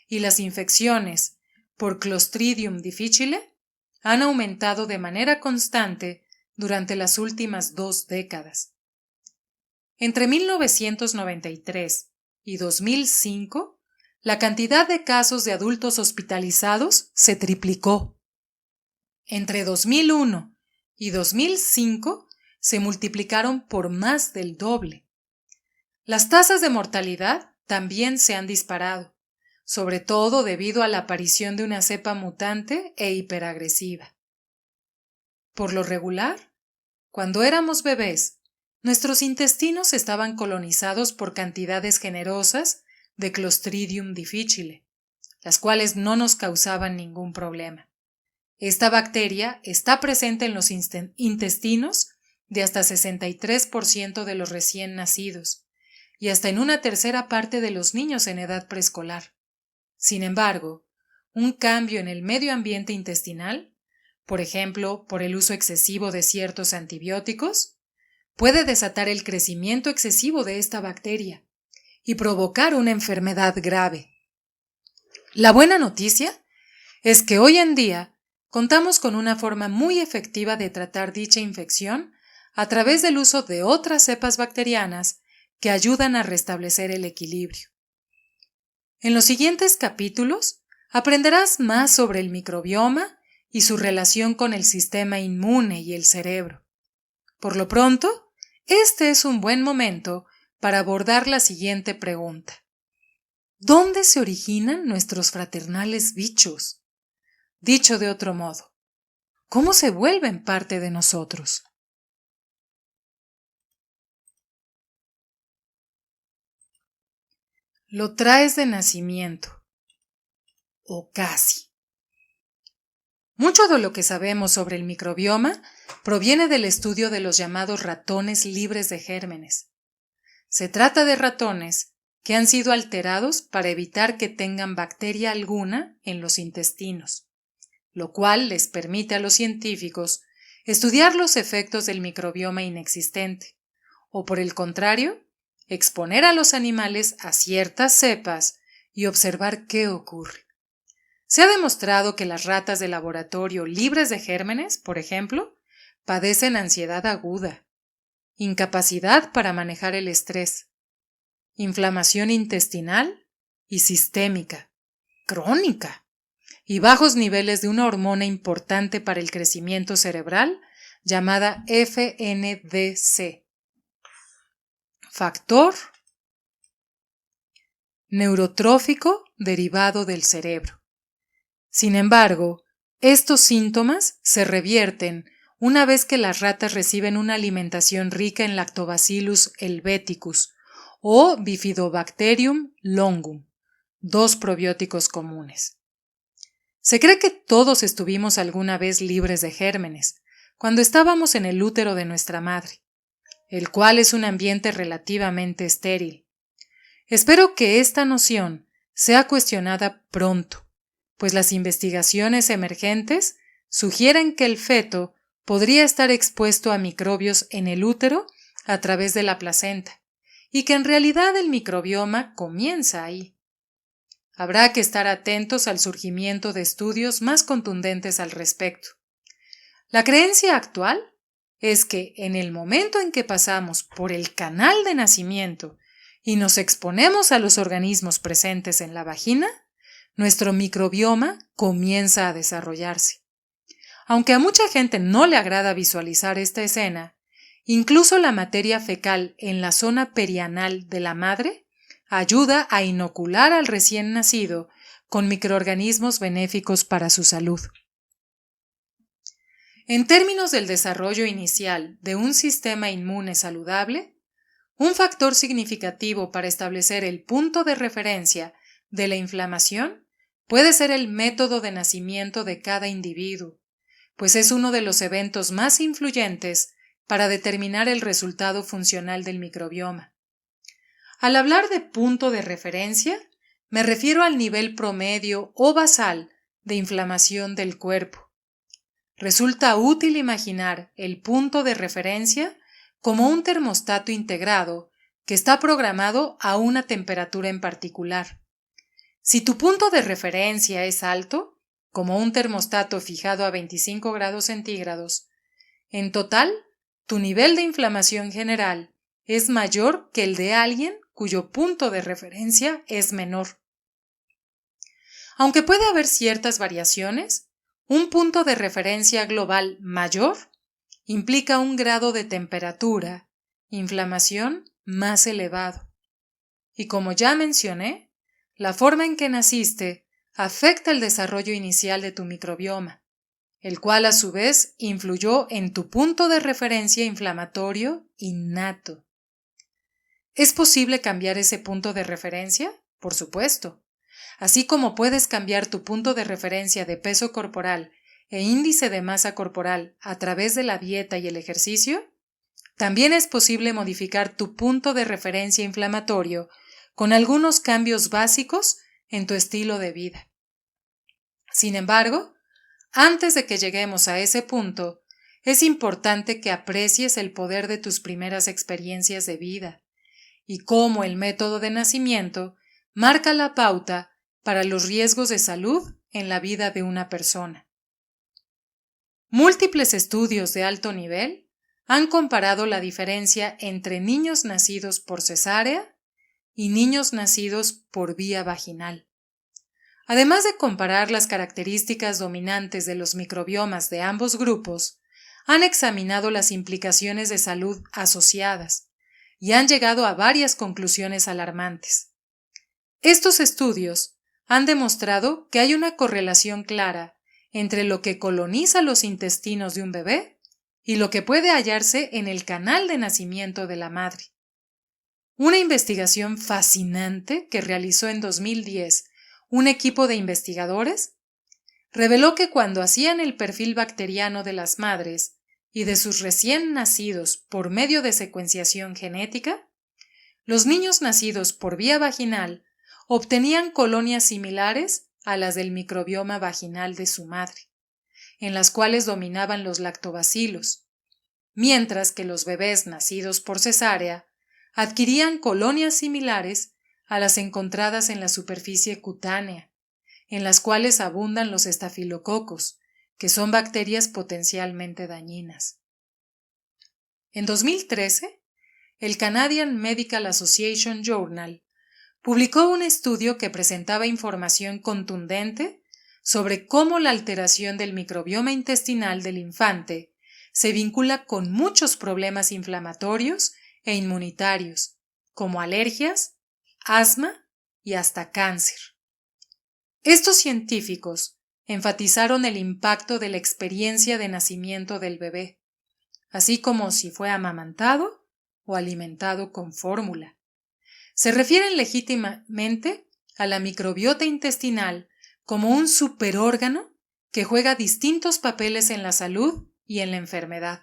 y las infecciones por Clostridium difficile han aumentado de manera constante durante las últimas 2 décadas. Entre 1993 y 2005, la cantidad de casos de adultos hospitalizados se triplicó. Entre 2001 y 2005 se multiplicaron por más del doble. Las tasas de mortalidad también se han disparado, sobre todo debido a la aparición de una cepa mutante e hiperagresiva. Por lo regular, cuando éramos bebés, nuestros intestinos estaban colonizados por cantidades generosas de Clostridium difficile, las cuales no nos causaban ningún problema. Esta bacteria está presente en los intestinos de hasta 63% de los recién nacidos y hasta en una tercera parte de los niños en edad preescolar. Sin embargo, un cambio en el medio ambiente intestinal, por ejemplo, por el uso excesivo de ciertos antibióticos, puede desatar el crecimiento excesivo de esta bacteria y provocar una enfermedad grave. La buena noticia es que hoy en día contamos con una forma muy efectiva de tratar dicha infección a través del uso de otras cepas bacterianas que ayudan a restablecer el equilibrio. En los siguientes capítulos aprenderás más sobre el microbioma y su relación con el sistema inmune y el cerebro. Por lo pronto, este es un buen momento para abordar la siguiente pregunta. ¿Dónde se originan nuestros fraternales bichos? Dicho de otro modo, ¿cómo se vuelven parte de nosotros? Lo traes de nacimiento, o casi. Mucho de lo que sabemos sobre el microbioma proviene del estudio de los llamados ratones libres de gérmenes. Se trata de ratones que han sido alterados para evitar que tengan bacteria alguna en los intestinos, lo cual les permite a los científicos estudiar los efectos del microbioma inexistente, o por el contrario, exponer a los animales a ciertas cepas y observar qué ocurre. Se ha demostrado que las ratas de laboratorio libres de gérmenes, por ejemplo, padecen ansiedad aguda, incapacidad para manejar el estrés, inflamación intestinal y sistémica, crónica, y bajos niveles de una hormona importante para el crecimiento cerebral llamada FNDC, factor neurotrófico derivado del cerebro. Sin embargo, estos síntomas se revierten una vez que las ratas reciben una alimentación rica en Lactobacillus helveticus o Bifidobacterium longum, dos probióticos comunes. Se cree que todos estuvimos alguna vez libres de gérmenes, cuando estábamos en el útero de nuestra madre, el cual es un ambiente relativamente estéril. Espero que esta noción sea cuestionada pronto, pues las investigaciones emergentes sugieren que el feto podría estar expuesto a microbios en el útero a través de la placenta, y que en realidad el microbioma comienza ahí. Habrá que estar atentos al surgimiento de estudios más contundentes al respecto. La creencia actual es que en el momento en que pasamos por el canal de nacimiento y nos exponemos a los organismos presentes en la vagina, nuestro microbioma comienza a desarrollarse. Aunque a mucha gente no le agrada visualizar esta escena, incluso la materia fecal en la zona perianal de la madre ayuda a inocular al recién nacido con microorganismos benéficos para su salud. En términos del desarrollo inicial de un sistema inmune saludable, un factor significativo para establecer el punto de referencia de la inflamación puede ser el método de nacimiento de cada individuo, pues es uno de los eventos más influyentes para determinar el resultado funcional del microbioma. Al hablar de punto de referencia, me refiero al nivel promedio o basal de inflamación del cuerpo. Resulta útil imaginar el punto de referencia como un termostato integrado que está programado a una temperatura en particular. Si tu punto de referencia es alto, como un termostato fijado a 25 grados centígrados, en total, tu nivel de inflamación general es mayor que el de alguien cuyo punto de referencia es menor. Aunque puede haber ciertas variaciones, un punto de referencia global mayor implica un grado de temperatura, inflamación más elevado. Y como ya mencioné, la forma en que naciste afecta el desarrollo inicial de tu microbioma, el cual a su vez influyó en tu punto de referencia inflamatorio innato. ¿Es posible cambiar ese punto de referencia? Por supuesto. Así como puedes cambiar tu punto de referencia de peso corporal e índice de masa corporal a través de la dieta y el ejercicio, también es posible modificar tu punto de referencia inflamatorio con algunos cambios básicos en tu estilo de vida. Sin embargo, antes de que lleguemos a ese punto, es importante que aprecies el poder de tus primeras experiencias de vida y cómo el método de nacimiento marca la pauta para los riesgos de salud en la vida de una persona. Múltiples estudios de alto nivel han comparado la diferencia entre niños nacidos por cesárea y niños nacidos por vía vaginal. Además de comparar las características dominantes de los microbiomas de ambos grupos, han examinado las implicaciones de salud asociadas y han llegado a varias conclusiones alarmantes. Estos estudios han demostrado que hay una correlación clara entre lo que coloniza los intestinos de un bebé y lo que puede hallarse en el canal de nacimiento de la madre. Una investigación fascinante que realizó en 2010 un equipo de investigadores reveló que cuando hacían el perfil bacteriano de las madres y de sus recién nacidos por medio de secuenciación genética, los niños nacidos por vía vaginal obtenían colonias similares a las del microbioma vaginal de su madre, en las cuales dominaban los lactobacilos, mientras que los bebés nacidos por cesárea adquirían colonias similares a las encontradas en la superficie cutánea, en las cuales abundan los estafilococos, que son bacterias potencialmente dañinas. En 2013, el Canadian Medical Association Journal publicó un estudio que presentaba información contundente sobre cómo la alteración del microbioma intestinal del infante se vincula con muchos problemas inflamatorios e inmunitarios, como alergias, asma y hasta cáncer. Estos científicos enfatizaron el impacto de la experiencia de nacimiento del bebé, así como si fue amamantado o alimentado con fórmula. Se refieren legítimamente a la microbiota intestinal como un superórgano que juega distintos papeles en la salud y en la enfermedad.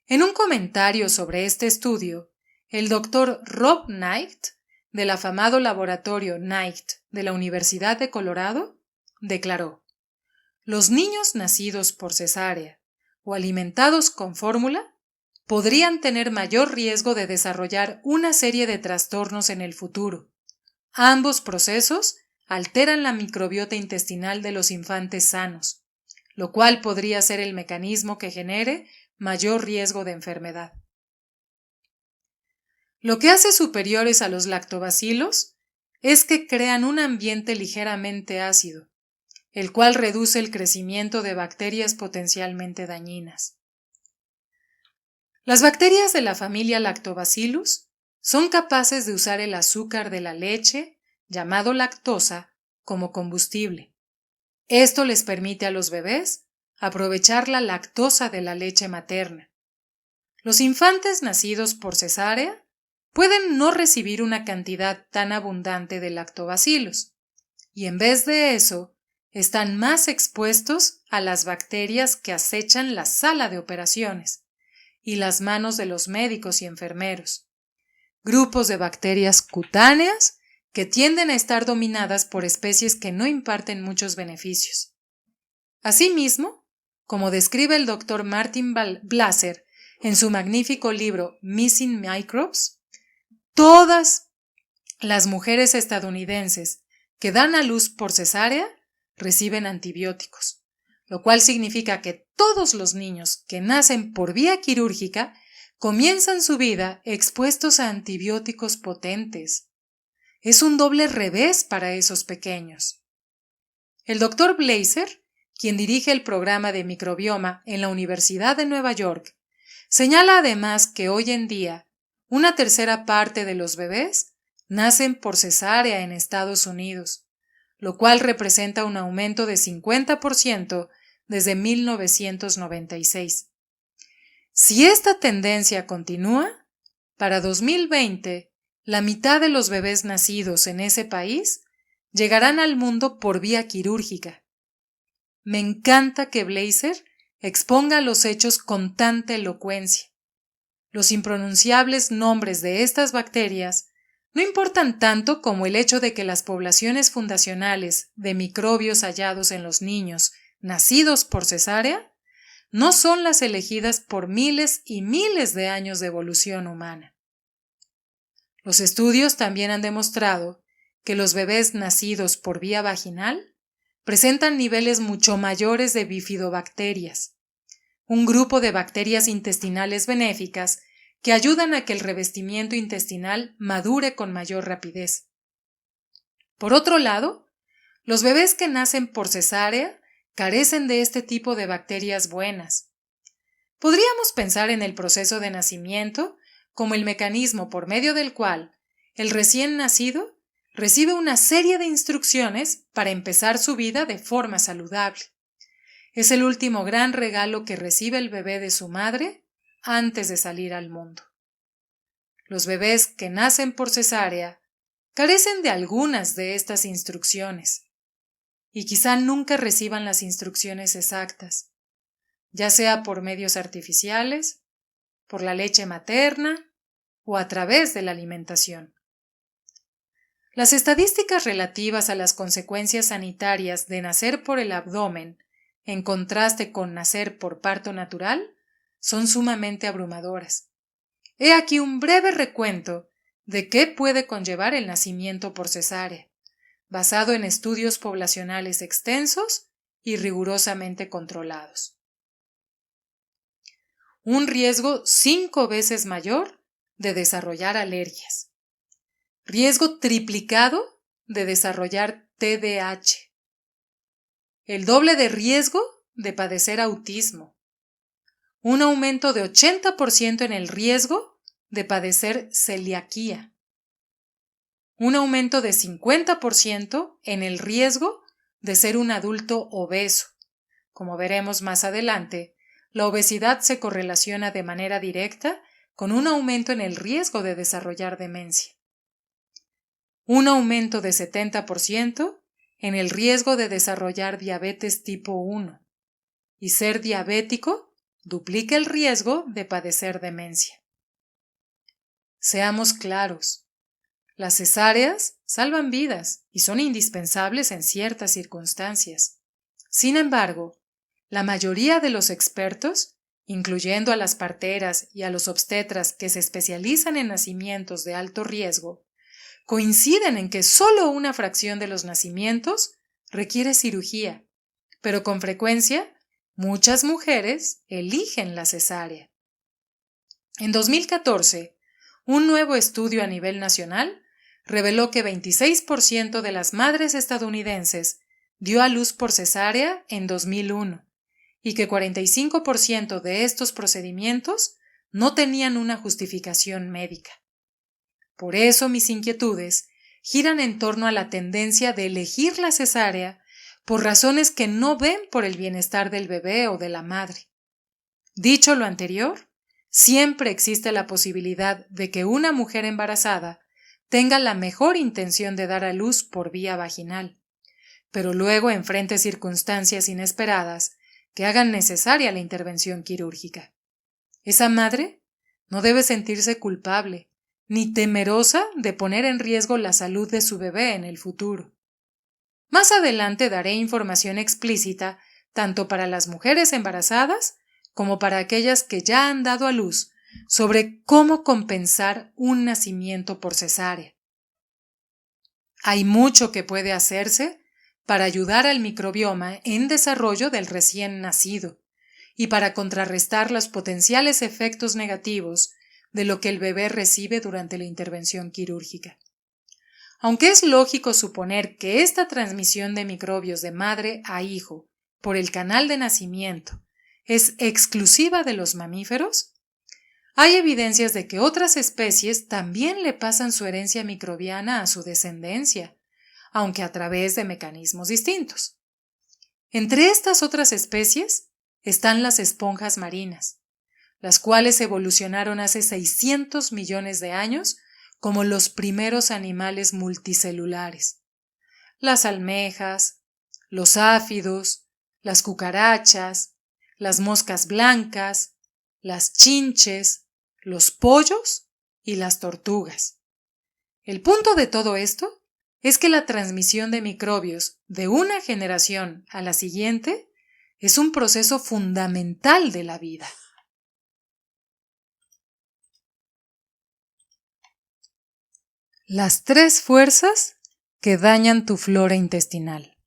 En un comentario sobre este estudio, el doctor Rob Knight, del afamado laboratorio Knight de la Universidad de Colorado, declaró: los niños nacidos por cesárea o alimentados con fórmula podrían tener mayor riesgo de desarrollar una serie de trastornos en el futuro. Ambos procesos alteran la microbiota intestinal de los infantes sanos, lo cual podría ser el mecanismo que genere mayor riesgo de enfermedad. Lo que hace superiores a los lactobacilos es que crean un ambiente ligeramente ácido, el cual reduce el crecimiento de bacterias potencialmente dañinas. Las bacterias de la familia Lactobacillus son capaces de usar el azúcar de la leche, llamado lactosa, como combustible. Esto les permite a los bebés aprovechar la lactosa de la leche materna. Los infantes nacidos por cesárea pueden no recibir una cantidad tan abundante de lactobacilos, y en vez de eso, están más expuestos a las bacterias que acechan la sala de operaciones y las manos de los médicos y enfermeros, grupos de bacterias cutáneas que tienden a estar dominadas por especies que no imparten muchos beneficios. Asimismo, como describe el Dr. Martin Blaser en su magnífico libro Missing Microbes, todas las mujeres estadounidenses que dan a luz por cesárea reciben antibióticos, lo cual significa que todos los niños que nacen por vía quirúrgica comienzan su vida expuestos a antibióticos potentes. Es un doble revés para esos pequeños. El Dr. Blaser, quien dirige el programa de microbioma en la Universidad de Nueva York, señala además que hoy en día una tercera parte de los bebés nacen por cesárea en Estados Unidos, lo cual representa un aumento de 50% desde 1996. Si esta tendencia continúa, para 2020, la mitad de los bebés nacidos en ese país llegarán al mundo por vía quirúrgica. Me encanta que Blaser exponga los hechos con tanta elocuencia. Los impronunciables nombres de estas bacterias no importan tanto como el hecho de que las poblaciones fundacionales de microbios hallados en los niños nacidos por cesárea no son las elegidas por miles y miles de años de evolución humana. Los estudios también han demostrado que los bebés nacidos por vía vaginal presentan niveles mucho mayores de bifidobacterias, un grupo de bacterias intestinales benéficas que ayudan a que el revestimiento intestinal madure con mayor rapidez. Por otro lado, los bebés que nacen por cesárea carecen de este tipo de bacterias buenas. Podríamos pensar en el proceso de nacimiento como el mecanismo por medio del cual el recién nacido recibe una serie de instrucciones para empezar su vida de forma saludable. Es el último gran regalo que recibe el bebé de su madre antes de salir al mundo. Los bebés que nacen por cesárea carecen de algunas de estas instrucciones y quizá nunca reciban las instrucciones exactas, ya sea por medios artificiales, por la leche materna o a través de la alimentación. Las estadísticas relativas a las consecuencias sanitarias de nacer por el abdomen, en contraste con nacer por parto natural, son sumamente abrumadoras. He aquí un breve recuento de qué puede conllevar el nacimiento por cesárea, basado en estudios poblacionales extensos y rigurosamente controlados. Un riesgo 5 veces mayor de desarrollar alergias. Riesgo triplicado de desarrollar TDAH. El doble de riesgo de padecer autismo. Un aumento de 80% en el riesgo de padecer celiaquía. Un aumento de 50% en el riesgo de ser un adulto obeso. Como veremos más adelante, la obesidad se correlaciona de manera directa con un aumento en el riesgo de desarrollar demencia. Un aumento de 70% en el riesgo de desarrollar diabetes tipo 1. Y ser diabético duplica el riesgo de padecer demencia. Seamos claros. Las cesáreas salvan vidas y son indispensables en ciertas circunstancias. Sin embargo, la mayoría de los expertos, incluyendo a las parteras y a los obstetras que se especializan en nacimientos de alto riesgo, coinciden en que solo una fracción de los nacimientos requiere cirugía, pero con frecuencia muchas mujeres eligen la cesárea. En 2014, un nuevo estudio a nivel nacional reveló que 26% de las madres estadounidenses dio a luz por cesárea en 2001 y que 45% de estos procedimientos no tenían una justificación médica. Por eso mis inquietudes giran en torno a la tendencia de elegir la cesárea por razones que no ven por el bienestar del bebé o de la madre. Dicho lo anterior, siempre existe la posibilidad de que una mujer embarazada tenga la mejor intención de dar a luz por vía vaginal, pero luego enfrente circunstancias inesperadas que hagan necesaria la intervención quirúrgica. Esa madre no debe sentirse culpable ni temerosa de poner en riesgo la salud de su bebé en el futuro. Más adelante daré información explícita tanto para las mujeres embarazadas como para aquellas que ya han dado a luz sobre cómo compensar un nacimiento por cesárea. Hay mucho que puede hacerse para ayudar al microbioma en desarrollo del recién nacido y para contrarrestar los potenciales efectos negativos de lo que el bebé recibe durante la intervención quirúrgica. Aunque es lógico suponer que esta transmisión de microbios de madre a hijo por el canal de nacimiento es exclusiva de los mamíferos, hay evidencias de que otras especies también le pasan su herencia microbiana a su descendencia, aunque a través de mecanismos distintos. Entre estas otras especies están las esponjas marinas, las cuales evolucionaron hace 600 millones de años como los primeros animales multicelulares. Las almejas, los áfidos, las cucarachas, las moscas blancas, las chinches, los pollos y las tortugas. El punto de todo esto es que la transmisión de microbios de una generación a la siguiente es un proceso fundamental de la vida. Las 3 fuerzas que dañan tu flora intestinal.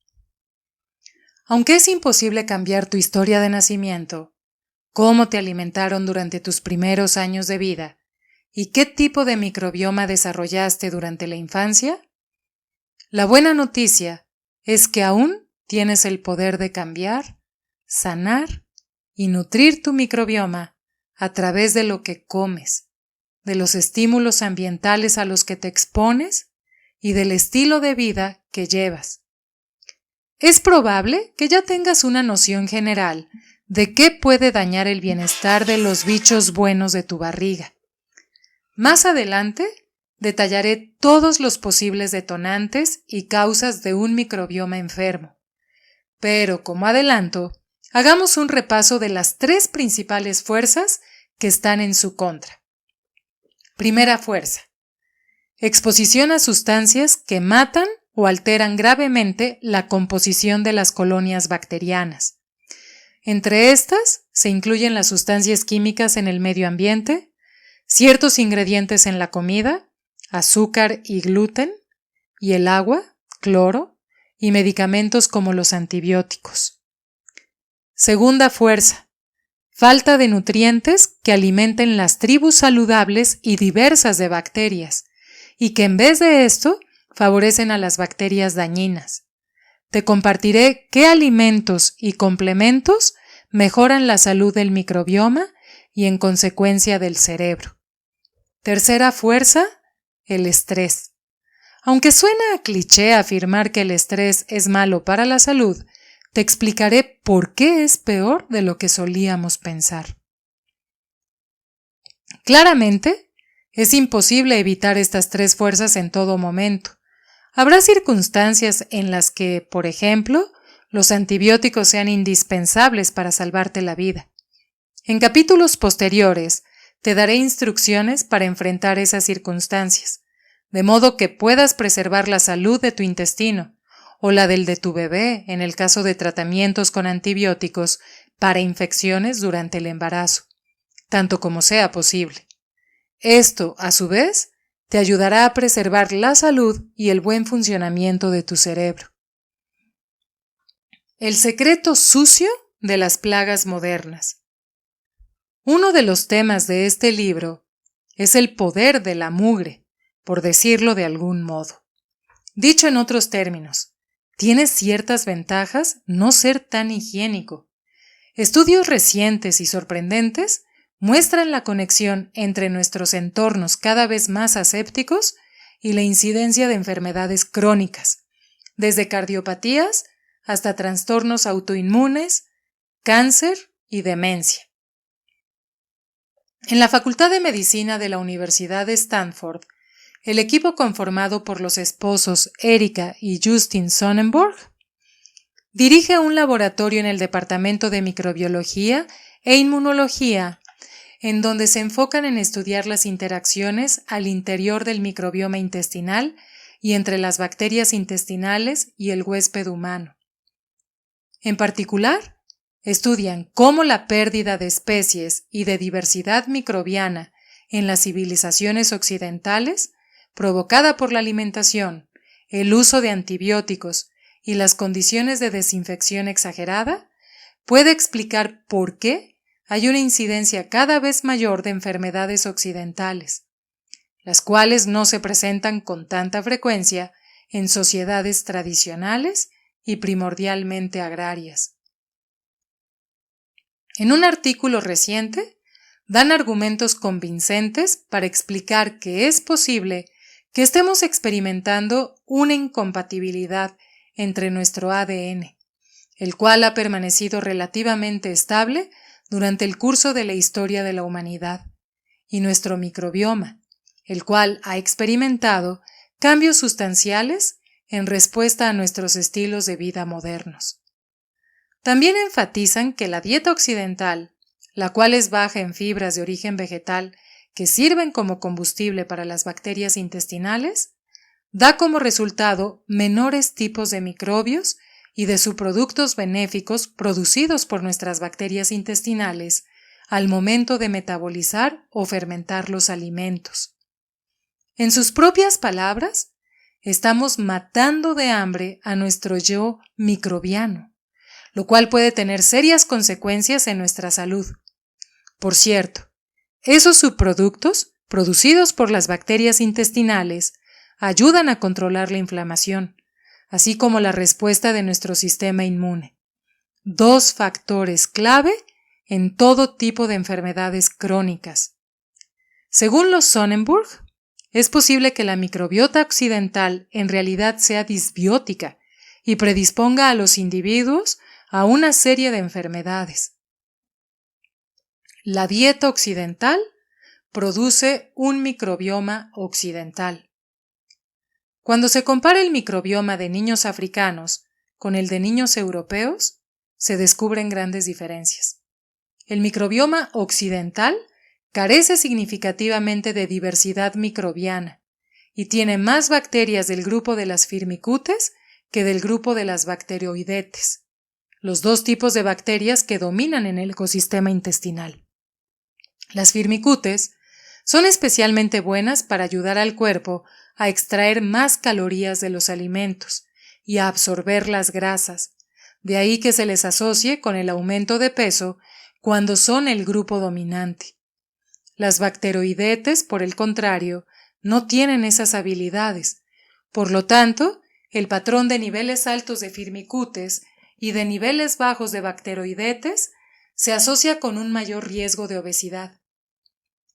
Aunque es imposible cambiar tu historia de nacimiento, cómo te alimentaron durante tus primeros años de vida y qué tipo de microbioma desarrollaste durante la infancia, la buena noticia es que aún tienes el poder de cambiar, sanar y nutrir tu microbioma a través de lo que comes, de los estímulos ambientales a los que te expones y del estilo de vida que llevas. Es probable que ya tengas una noción general de qué puede dañar el bienestar de los bichos buenos de tu barriga. Más adelante, detallaré todos los posibles detonantes y causas de un microbioma enfermo. Pero, como adelanto, hagamos un repaso de las 3 principales fuerzas que están en su contra. Primera fuerza: exposición a sustancias que matan o alteran gravemente la composición de las colonias bacterianas. Entre estas se incluyen las sustancias químicas en el medio ambiente, ciertos ingredientes en la comida, azúcar y gluten, y el agua, cloro, y medicamentos como los antibióticos. Segunda fuerza: falta de nutrientes que alimenten las tribus saludables y diversas de bacterias, y que en vez de esto favorecen a las bacterias dañinas. Te compartiré qué alimentos y complementos mejoran la salud del microbioma y en consecuencia del cerebro. Tercera fuerza: el estrés. Aunque suena a cliché afirmar que el estrés es malo para la salud, te explicaré por qué es peor de lo que solíamos pensar. Claramente, es imposible evitar estas 3 fuerzas en todo momento. Habrá circunstancias en las que, por ejemplo, los antibióticos sean indispensables para salvarte la vida. En capítulos posteriores, te daré instrucciones para enfrentar esas circunstancias, de modo que puedas preservar la salud de tu intestino o la del de tu bebé en el caso de tratamientos con antibióticos para infecciones durante el embarazo, tanto como sea posible. Esto, a su vez, te ayudará a preservar la salud y el buen funcionamiento de tu cerebro. El secreto sucio de las plagas modernas. Uno de los temas de este libro es el poder de la mugre, por decirlo de algún modo. Dicho en otros términos, tiene ciertas ventajas no ser tan higiénico. Estudios recientes y sorprendentes muestran la conexión entre nuestros entornos cada vez más asépticos y la incidencia de enfermedades crónicas, desde cardiopatías hasta trastornos autoinmunes, cáncer y demencia. En la Facultad de Medicina de la Universidad de Stanford, el equipo conformado por los esposos Erika y Justin Sonnenborg dirige un laboratorio en el Departamento de Microbiología e Inmunología en donde se enfocan en estudiar las interacciones al interior del microbioma intestinal y entre las bacterias intestinales y el huésped humano. En particular, estudian cómo la pérdida de especies y de diversidad microbiana en las civilizaciones occidentales, provocada por la alimentación, el uso de antibióticos y las condiciones de desinfección exagerada, puede explicar por qué hay una incidencia cada vez mayor de enfermedades occidentales, las cuales no se presentan con tanta frecuencia en sociedades tradicionales y primordialmente agrarias. En un artículo reciente, dan argumentos convincentes para explicar que es posible que estemos experimentando una incompatibilidad entre nuestro ADN, el cual ha permanecido relativamente estable durante el curso de la historia de la humanidad, y nuestro microbioma, el cual ha experimentado cambios sustanciales en respuesta a nuestros estilos de vida modernos. También enfatizan que la dieta occidental, la cual es baja en fibras de origen vegetal que sirven como combustible para las bacterias intestinales, da como resultado menores tipos de microbios y de subproductos benéficos producidos por nuestras bacterias intestinales al momento de metabolizar o fermentar los alimentos. En sus propias palabras, estamos matando de hambre a nuestro yo microbiano, lo cual puede tener serias consecuencias en nuestra salud, Por cierto, esos subproductos, producidos por las bacterias intestinales, ayudan a controlar la inflamación, así como la respuesta de nuestro sistema inmune. 2 factores clave en todo tipo de enfermedades crónicas. Según los Sonnenburg, es posible que la microbiota occidental en realidad sea disbiótica y predisponga a los individuos a una serie de enfermedades. La dieta occidental produce un microbioma occidental. Cuando se compara el microbioma de niños africanos con el de niños europeos, se descubren grandes diferencias. El microbioma occidental carece significativamente de diversidad microbiana y tiene más bacterias del grupo de las Firmicutes que del grupo de las Bacteroidetes, los 2 tipos de bacterias que dominan en el ecosistema intestinal. Las Firmicutes son especialmente buenas para ayudar al cuerpo a extraer más calorías de los alimentos y a absorber las grasas, de ahí que se les asocie con el aumento de peso cuando son el grupo dominante. Las Bacteroidetes, por el contrario, no tienen esas habilidades. Por lo tanto, el patrón de niveles altos de Firmicutes y de niveles bajos de Bacteroidetes se asocia con un mayor riesgo de obesidad.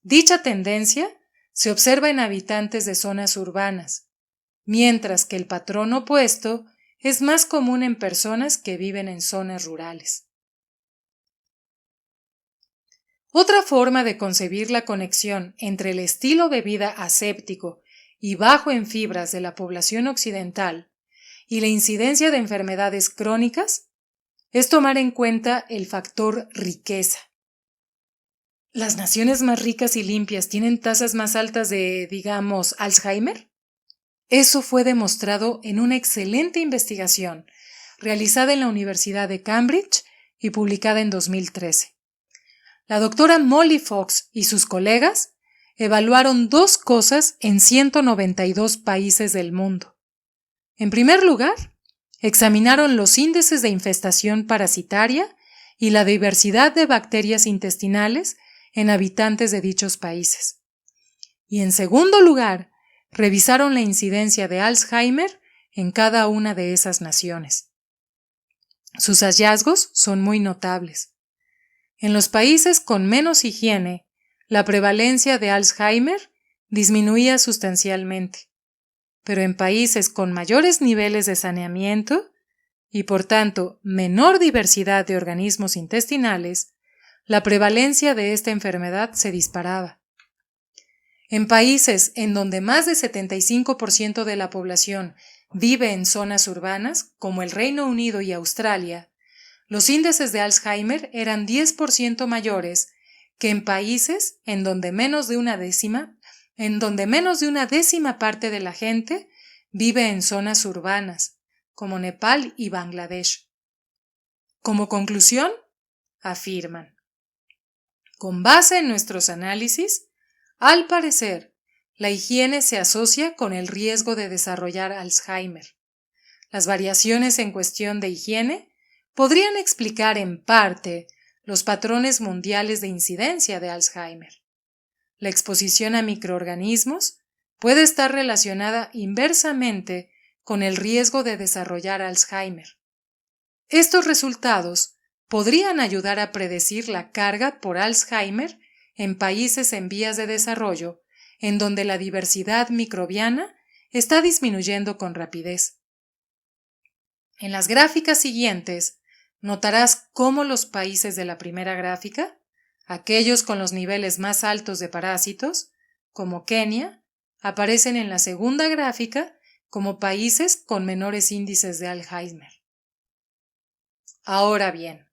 Dicha tendencia se observa en habitantes de zonas urbanas, mientras que el patrón opuesto es más común en personas que viven en zonas rurales. Otra forma de concebir la conexión entre el estilo de vida aséptico y bajo en fibras de la población occidental y la incidencia de enfermedades crónicas es tomar en cuenta el factor riqueza. ¿Las naciones más ricas y limpias tienen tasas más altas de, digamos, Alzheimer? Eso fue demostrado en una excelente investigación realizada en la Universidad de Cambridge y publicada en 2013. La doctora Molly Fox y sus colegas evaluaron 2 cosas en 192 países del mundo. En primer lugar, examinaron los índices de infestación parasitaria y la diversidad de bacterias intestinales en habitantes de dichos países. Y en segundo lugar, revisaron la incidencia de Alzheimer en cada una de esas naciones. Sus hallazgos son muy notables. En los países con menos higiene, la prevalencia de Alzheimer disminuía sustancialmente, pero en países con mayores niveles de saneamiento y por tanto menor diversidad de organismos intestinales, la prevalencia de esta enfermedad se disparaba. En países en donde más del 75% de la población vive en zonas urbanas, como el Reino Unido y Australia, los índices de Alzheimer eran 10% mayores que en países en donde menos de una décima parte de la gente vive en zonas urbanas, como Nepal y Bangladesh. Como conclusión, afirman: con base en nuestros análisis, al parecer, la higiene se asocia con el riesgo de desarrollar Alzheimer. Las variaciones en cuestión de higiene podrían explicar en parte los patrones mundiales de incidencia de Alzheimer. La exposición a microorganismos puede estar relacionada inversamente con el riesgo de desarrollar Alzheimer. Estos resultados podrían ayudar a predecir la carga por Alzheimer en países en vías de desarrollo, en donde la diversidad microbiana está disminuyendo con rapidez. En las gráficas siguientes, notarás cómo los países de la primera gráfica, aquellos con los niveles más altos de parásitos, como Kenia, aparecen en la segunda gráfica como países con menores índices de Alzheimer. Ahora bien,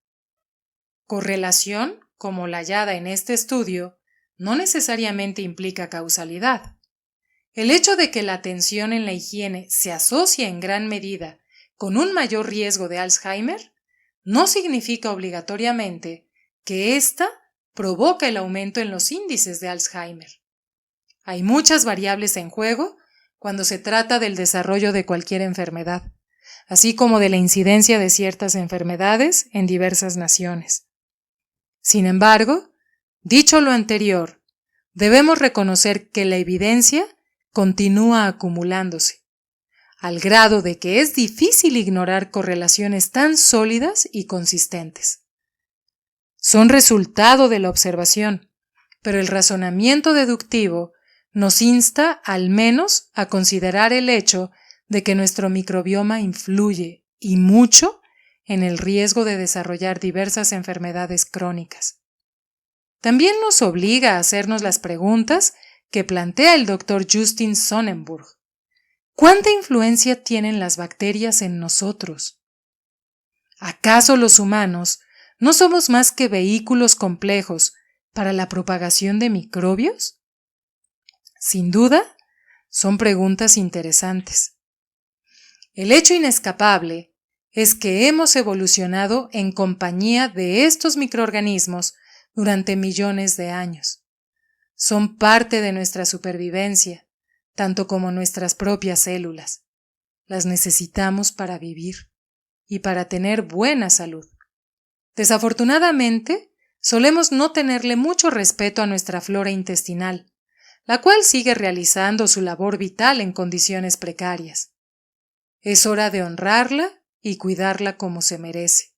correlación, como la hallada en este estudio, no necesariamente implica causalidad. El hecho de que la atención en la higiene se asocia en gran medida con un mayor riesgo de Alzheimer no significa obligatoriamente que ésta provoca el aumento en los índices de Alzheimer. Hay muchas variables en juego cuando se trata del desarrollo de cualquier enfermedad, así como de la incidencia de ciertas enfermedades en diversas naciones. Sin embargo, Dicho lo anterior, debemos reconocer que la evidencia continúa acumulándose, al grado de que es difícil ignorar correlaciones tan sólidas y consistentes. Son resultado de la observación, pero el razonamiento deductivo nos insta al menos a considerar el hecho de que nuestro microbioma influye, y mucho, en el riesgo de desarrollar diversas enfermedades crónicas. También nos obliga a hacernos las preguntas que plantea el Dr. Justin Sonnenburg. ¿Cuánta influencia tienen las bacterias en nosotros? ¿Acaso los humanos no somos más que vehículos complejos para la propagación de microbios? Sin duda, son preguntas interesantes. El hecho inescapable es que hemos evolucionado en compañía de estos microorganismos durante millones de años. Son parte de nuestra supervivencia, tanto como nuestras propias células. Las necesitamos para vivir y para tener buena salud. Desafortunadamente, solemos no tenerle mucho respeto a nuestra flora intestinal, la cual sigue realizando su labor vital en condiciones precarias. Es hora de honrarla y cuidarla como se merece.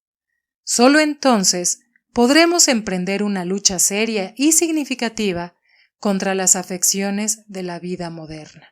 Solo entonces podremos emprender una lucha seria y significativa contra las afecciones de la vida moderna.